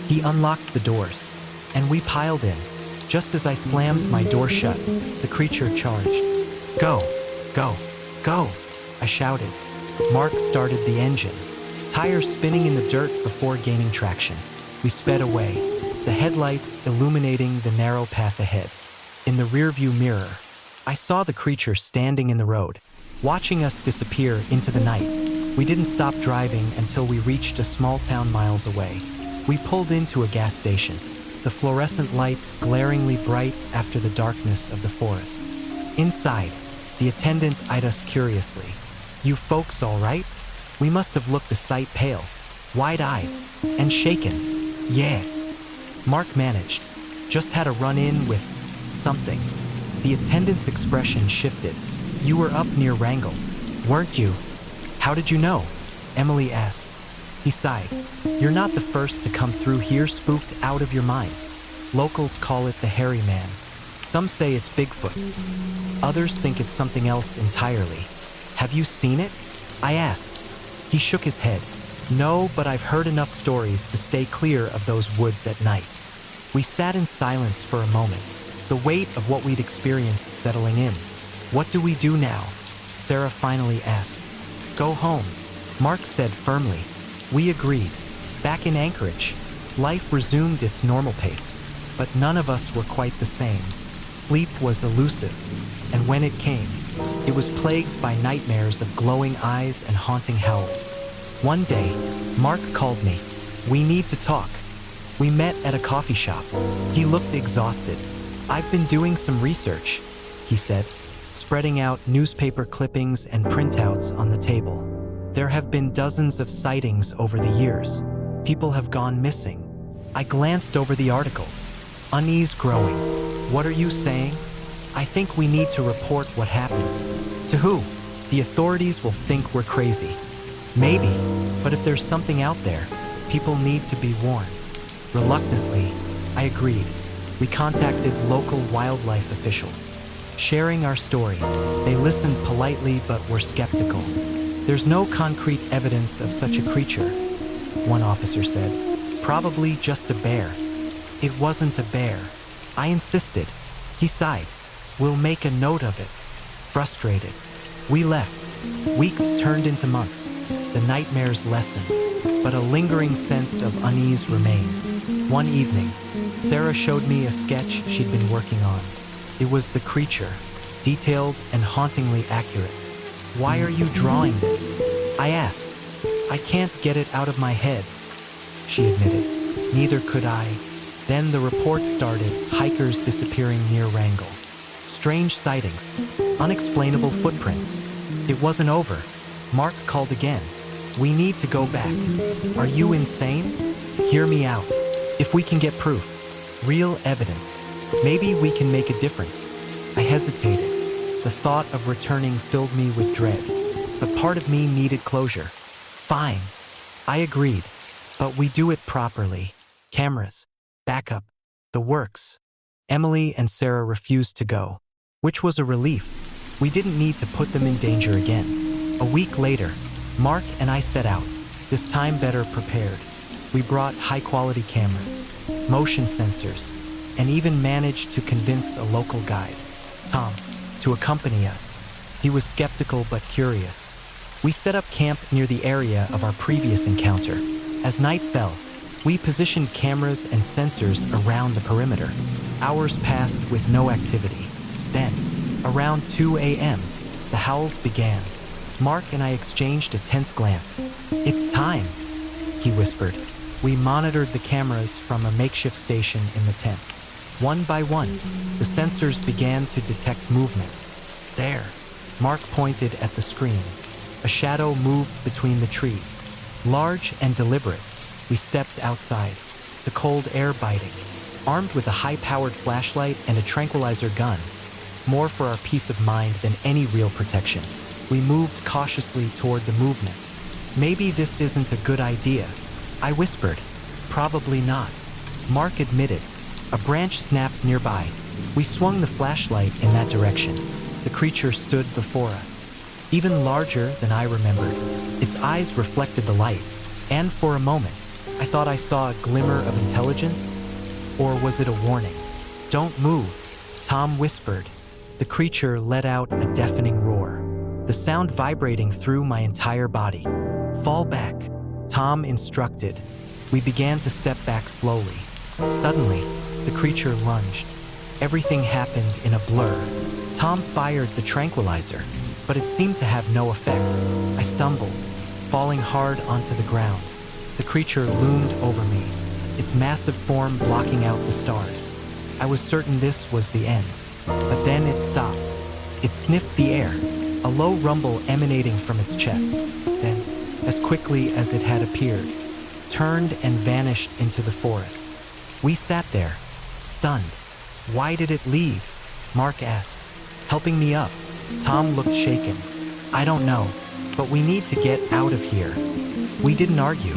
He unlocked the doors, and we piled in. Just as I slammed my door shut, the creature charged. "Go, go, go," I shouted. Mark started the engine, tires spinning in the dirt before gaining traction. We sped away, the headlights illuminating the narrow path ahead. In the rearview mirror, I saw the creature standing in the road, watching us disappear into the night. We didn't stop driving until we reached a small town miles away. We pulled into a gas station, the fluorescent lights glaringly bright after the darkness of the forest. Inside, the attendant eyed us curiously. "You folks all right?" We must have looked a sight pale, wide-eyed, and shaken. Yeah. Mark managed. Just had a run-in with something. The attendant's expression shifted. You were up near Wrangell, weren't you? How did you know? Emily asked. He sighed. You're not the first to come through here spooked out of your minds. Locals call it the hairy man. Some say it's Bigfoot. Others think it's something else entirely. Have you seen it? I asked. He shook his head. No, but I've heard enough stories to stay clear of those woods at night. We sat in silence for a moment, the weight of what we'd experienced settling in. What do we do now? Sarah finally asked. Go home, Mark said firmly. We agreed. Back in Anchorage, life resumed its normal pace, but none of us were quite the same. Sleep was elusive, and when it came, it was plagued by nightmares of glowing eyes and haunting howls. One day, Mark called me. We need to talk. We met at a coffee shop. He looked exhausted. I've been doing some research, he said, spreading out newspaper clippings and printouts on the table. There have been dozens of sightings over the years. People have gone missing. I glanced over the articles, unease growing. What are you saying? I think we need to report what happened. To who? The authorities will think we're crazy. Maybe, but if there's something out there, people need to be warned. Reluctantly, I agreed. We contacted local wildlife officials. Sharing our story, they listened politely but were skeptical. There's no concrete evidence of such a creature, one officer said. Probably just a bear. It wasn't a bear. I insisted. He sighed. We'll make a note of it. Frustrated, we left. Weeks turned into months. The nightmares lessened, but a lingering sense of unease remained. One evening, Sarah showed me a sketch she'd been working on. It was the creature, detailed and hauntingly accurate. Why are you drawing this? I asked. I can't get it out of my head, she admitted. Neither could I. Then the report started, hikers disappearing near Wrangell. Strange sightings, unexplainable footprints. It wasn't over. Mark called again. We need to go back. Are you insane? Hear me out. If we can get proof, real evidence, maybe we can make a difference. I hesitated. The thought of returning filled me with dread, but part of me needed closure. Fine. I agreed, but we do it properly. Cameras, backup, the works. Emily and Sarah refused to go, which was a relief. We didn't need to put them in danger again. A week later, Mark and I set out, this time better prepared. We brought high-quality cameras, motion sensors, and even managed to convince a local guide, Tom, to accompany us. He was skeptical but curious. We set up camp near the area of our previous encounter. As night fell, we positioned cameras and sensors around the perimeter. Hours passed with no activity. Then, around 2 a.m., the howls began. Mark and I exchanged a tense glance. It's time, he whispered. We monitored the cameras from a makeshift station in the tent. One by one, the sensors began to detect movement. There, Mark pointed at the screen. A shadow moved between the trees. Large and deliberate, we stepped outside, the cold air biting. Armed with a high-powered flashlight and a tranquilizer gun, more for our peace of mind than any real protection, we moved cautiously toward the movement. Maybe this isn't a good idea, I whispered. Probably not, Mark admitted. A branch snapped nearby. We swung the flashlight in that direction. The creature stood before us, even larger than I remembered. Its eyes reflected the light, and for a moment, I thought I saw a glimmer of intelligence. Or was it a warning? Don't move, Tom whispered. The creature let out a deafening roar, the sound vibrating through my entire body. Fall back, Tom instructed. We began to step back slowly. Suddenly, the creature lunged. Everything happened in a blur. Tom fired the tranquilizer, but it seemed to have no effect. I stumbled, falling hard onto the ground. The creature loomed over me, its massive form blocking out the stars. I was certain this was the end, but then it stopped. It sniffed the air, a low rumble emanating from its chest. Then, as quickly as it had appeared, turned and vanished into the forest. We sat there, stunned. "Why did it leave?" Mark asked, helping me up. Tom looked shaken. "I don't know, but we need to get out of here." We didn't argue.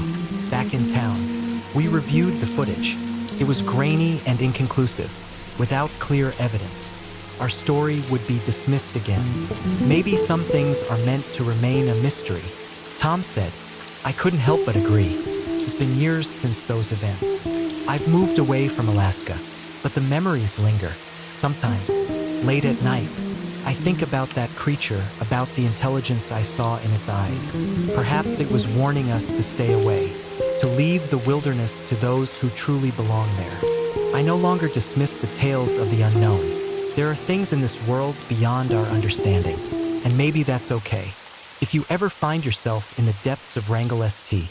Back in town, we reviewed the footage. It was grainy and inconclusive, without clear evidence. Our story would be dismissed again. Maybe some things are meant to remain a mystery, Tom said. I couldn't help but agree. It's been years since those events. I've moved away from Alaska, but the memories linger. Sometimes, late at night, I think about that creature, about the intelligence I saw in its eyes. Perhaps it was warning us to stay away, to leave the wilderness to those who truly belong there. I no longer dismiss the tales of the unknown. There are things in this world beyond our understanding, and maybe that's okay. If you ever find yourself in the depths of Wrangell St.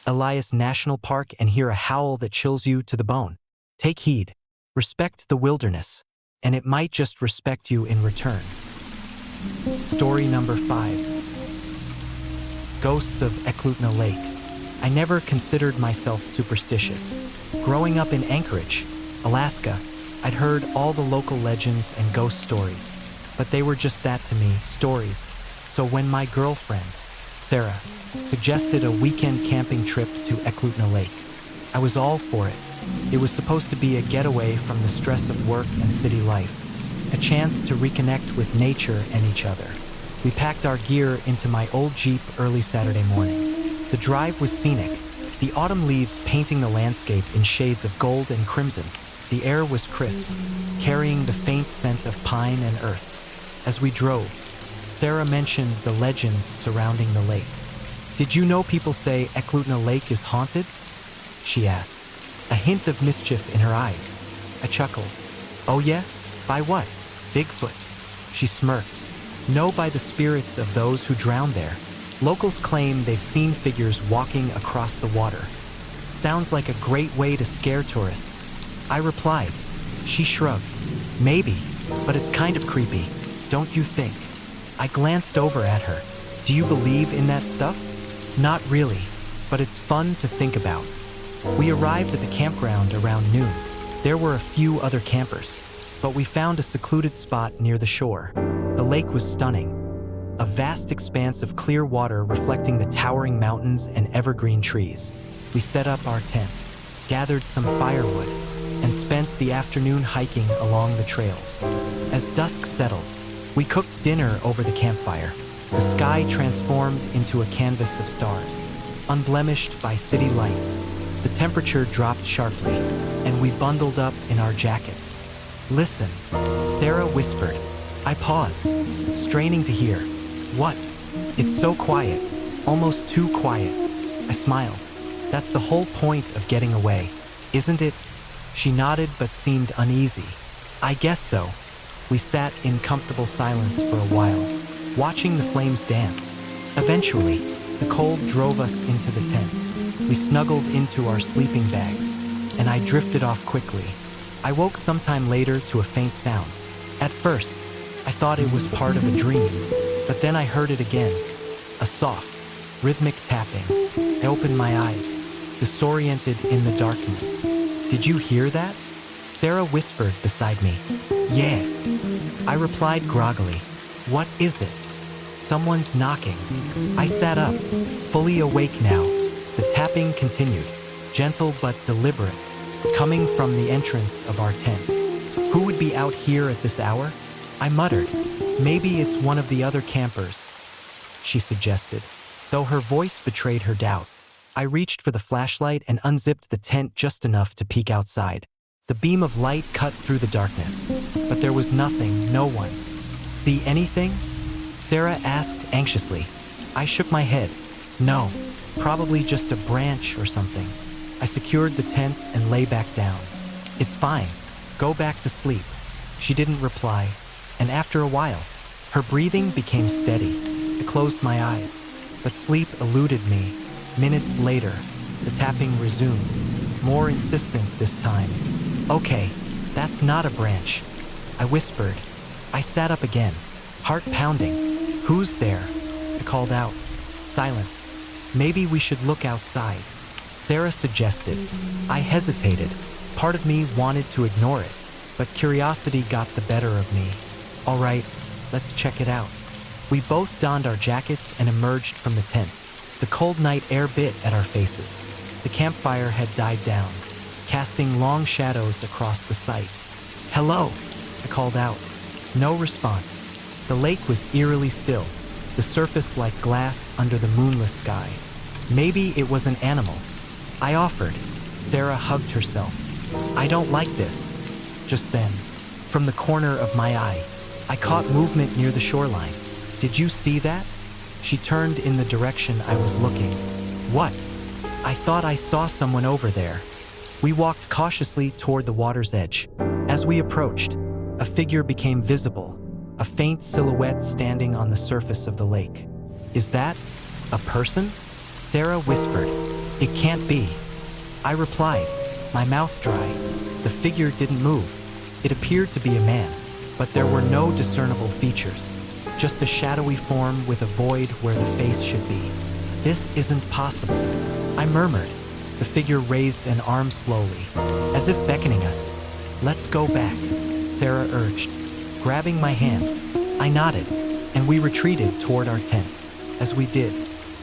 Elias National Park and hear a howl that chills you to the bone, take heed. Respect the wilderness, and it might just respect you in return. Story number 5. Ghosts of Eklutna Lake. I never considered myself superstitious. Growing up in Anchorage, Alaska, I'd heard all the local legends and ghost stories, but they were just that to me, stories. So when my girlfriend, Sarah, suggested a weekend camping trip to Eklutna Lake, I was all for it. It was supposed to be a getaway from the stress of work and city life, a chance to reconnect with nature and each other. We packed our gear into my old Jeep early Saturday morning. The drive was scenic, the autumn leaves painting the landscape in shades of gold and crimson. The air was crisp, carrying the faint scent of pine and earth. As we drove, Sarah mentioned the legends surrounding the lake. "Did you know people say Eklutna Lake is haunted?" she asked, a hint of mischief in her eyes. I chuckled. "Oh yeah? By what? Bigfoot?" She smirked. "No, by the spirits of those who drowned there. Locals claim they've seen figures walking across the water. Sounds like a great way to scare tourists." I replied. She shrugged. "Maybe, but it's kind of creepy, don't you think?" I glanced over at her. "Do you believe in that stuff?" "Not really, but it's fun to think about." We arrived at the campground around noon. There were a few other campers, but we found a secluded spot near the shore. The lake was stunning, a vast expanse of clear water reflecting the towering mountains and evergreen trees. We set up our tent, gathered some firewood, and spent the afternoon hiking along the trails. As dusk settled, we cooked dinner over the campfire. The sky transformed into a canvas of stars, unblemished by city lights. The temperature dropped sharply, and we bundled up in our jackets. "Listen," Sarah whispered. I paused, straining to hear. "What?" "It's so quiet, almost too quiet." I smiled. "That's the whole point of getting away, isn't it?" She nodded but seemed uneasy. "I guess so." We sat in comfortable silence for a while, watching the flames dance. Eventually, the cold drove us into the tent. We snuggled into our sleeping bags, and I drifted off quickly. I woke sometime later to a faint sound. At first, I thought it was part of a dream, but then I heard it again, a soft, rhythmic tapping. I opened my eyes, disoriented in the darkness. "Did you hear that?" Sarah whispered beside me. "Yeah." I replied groggily. "What is it?" "Someone's knocking." I sat up, fully awake now. The tapping continued, gentle but deliberate, coming from the entrance of our tent. Who would be out here at this hour? I muttered. "Maybe it's one of the other campers," she suggested, though her voice betrayed her doubt. I reached for the flashlight and unzipped the tent just enough to peek outside. The beam of light cut through the darkness, but there was nothing, no one. "See anything?" Sarah asked anxiously. I shook my head. "No, probably just a branch or something." I secured the tent and lay back down. "It's fine. Go back to sleep." She didn't reply, and after a while, her breathing became steady. I closed my eyes, but sleep eluded me. Minutes later, the tapping resumed, more insistent this time. "Okay, that's not a branch," I whispered. I sat up again, heart pounding. "Who's there?" I called out. Silence. Maybe we should look outside, Sarah suggested. I hesitated. Part of me wanted to ignore it, but curiosity got the better of me. All right, let's check it out. We both donned our jackets and emerged from the tent. The cold night air bit at our faces. The campfire had died down, casting long shadows across the site. "Hello," I called out. No response. The lake was eerily still, the surface like glass under the moonless sky. Maybe it was an animal. I offered. Sarah hugged herself. "I don't like this." Just then, from the corner of my eye, I caught movement near the shoreline. "Did you see that?" She turned in the direction I was looking. "What?" "I thought I saw someone over there." We walked cautiously toward the water's edge. As we approached, a figure became visible, a faint silhouette standing on the surface of the lake. "Is that a person?" Sarah whispered. "It can't be." I replied, my mouth dry. The figure didn't move. It appeared to be a man, but there were no discernible features, just a shadowy form with a void where the face should be. "This isn't possible," I murmured. The figure raised an arm slowly, as if beckoning us. "Let's go back," Sarah urged, grabbing my hand. I nodded, and we retreated toward our tent. As we did,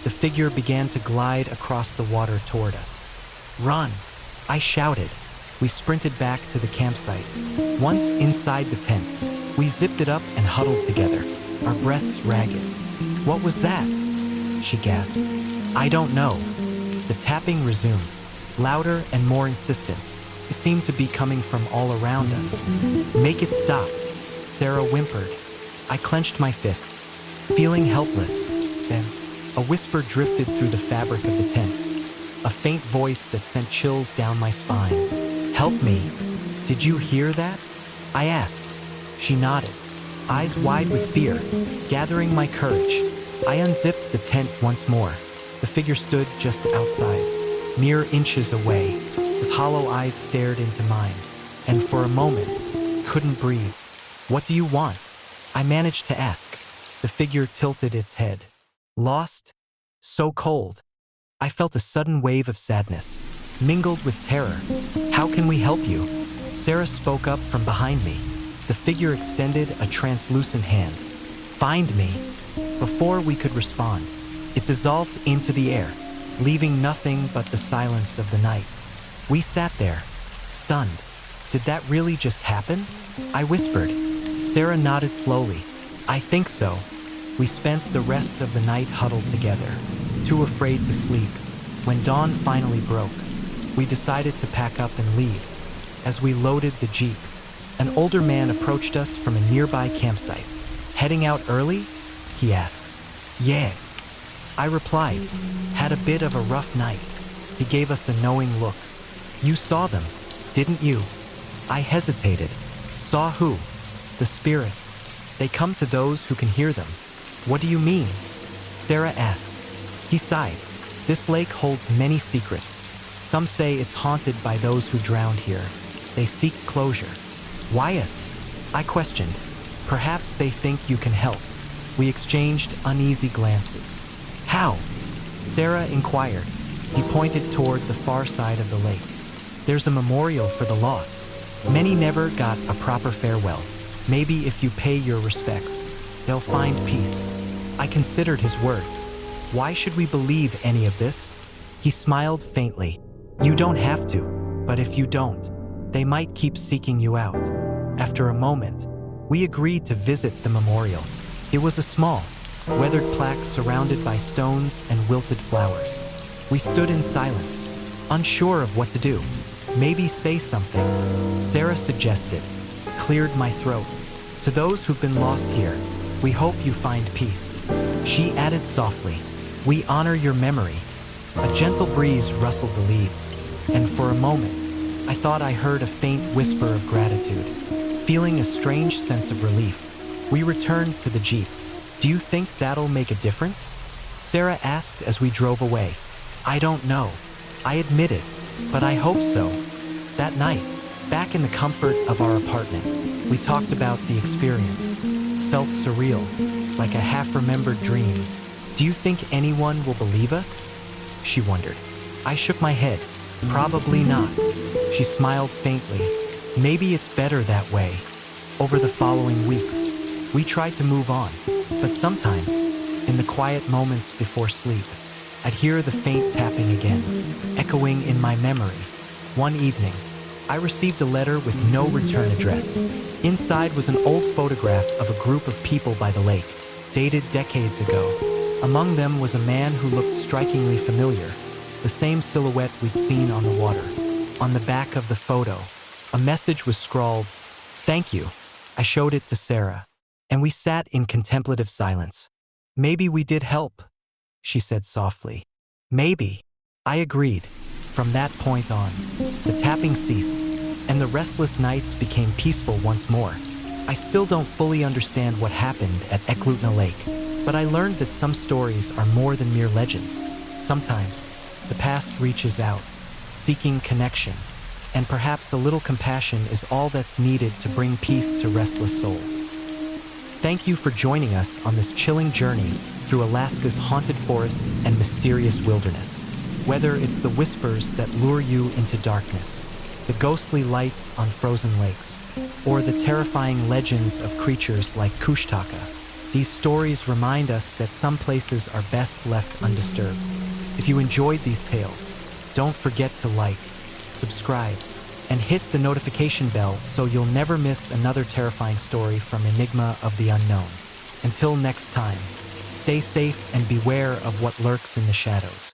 the figure began to glide across the water toward us. "Run!" I shouted. We sprinted back to the campsite. Once inside the tent, we zipped it up and huddled together, our breaths ragged. "What was that?" she gasped. "I don't know." The tapping resumed, louder and more insistent. It seemed to be coming from all around us. "Make it stop," Sarah whimpered. I clenched my fists, feeling helpless. Then, a whisper drifted through the fabric of the tent, a faint voice that sent chills down my spine. "Help me. Did you hear that?" I asked. She nodded, eyes wide with fear. Gathering my courage, I unzipped the tent once more. The figure stood just outside, mere inches away. His hollow eyes stared into mine, and for a moment, couldn't breathe. "What do you want?" I managed to ask. The figure tilted its head. "Lost? So cold." I felt a sudden wave of sadness, mingled with terror. "How can we help you?" Sarah spoke up from behind me. The figure extended a translucent hand. "Find me." Before we could respond, it dissolved into the air, leaving nothing but the silence of the night. We sat there, stunned. "Did that really just happen?" I whispered. Sarah nodded slowly. "I think so." We spent the rest of the night huddled together, too afraid to sleep. When dawn finally broke, we decided to pack up and leave. As we loaded the Jeep, an older man approached us from a nearby campsite. "Heading out early?" he asked. "Yeah," I replied. "Had a bit of a rough night." He gave us a knowing look. "You saw them, didn't you?" I hesitated. "Saw who?" "The spirits. They come to those who can hear them." "What do you mean?" Sarah asked. He sighed. "This lake holds many secrets. Some say it's haunted by those who drowned here. They seek closure." "Why us?" I questioned. "Perhaps they think you can help." We exchanged uneasy glances. "How?" Sarah inquired. He pointed toward the far side of the lake. "There's a memorial for the lost. Many never got a proper farewell. Maybe if you pay your respects, they'll find peace." I considered his words. Why should we believe any of this? He smiled faintly. "You don't have to, but if you don't, they might keep seeking you out." After a moment, we agreed to visit the memorial. It was a small, weathered plaque surrounded by stones and wilted flowers. We stood in silence, unsure of what to do. "Maybe say something," Sarah suggested. Cleared my throat. "To those who've been lost here, we hope you find peace." She added softly, "We honor your memory." A gentle breeze rustled the leaves, and for a moment, I thought I heard a faint whisper of gratitude. Feeling a strange sense of relief, we returned to the Jeep. "Do you think that'll make a difference?" Sarah asked as we drove away. "I don't know," I admitted, "but I hope so." That night, back in the comfort of our apartment, we talked about the experience. Felt surreal, like a half-remembered dream. "Do you think anyone will believe us?" she wondered. I shook my head. Probably not. She smiled faintly. Maybe it's better that way. Over the following weeks, we tried to move on, but sometimes, in the quiet moments before sleep, I'd hear the faint tapping again, echoing in my memory. One evening, I received a letter with no return address. Inside was an old photograph of a group of people by the lake, dated decades ago. Among them was a man who looked strikingly familiar, the same silhouette we'd seen on the water. On the back of the photo, a message was scrawled, "Thank you." I showed it to Sarah, and we sat in contemplative silence. "Maybe we did help," she said softly. "Maybe." I agreed. From that point on, the tapping ceased, and the restless nights became peaceful once more. I still don't fully understand what happened at Eklutna Lake, but I learned that some stories are more than mere legends. Sometimes, the past reaches out, seeking connection, and perhaps a little compassion is all that's needed to bring peace to restless souls. Thank you for joining us on this chilling journey through Alaska's haunted forests and mysterious wilderness. Whether it's the whispers that lure you into darkness, the ghostly lights on frozen lakes, or the terrifying legends of creatures like Kushtaka, these stories remind us that some places are best left undisturbed. If you enjoyed these tales, don't forget to like, subscribe, and hit the notification bell so you'll never miss another terrifying story from Enigma of the Unknown. Until next time, stay safe and beware of what lurks in the shadows.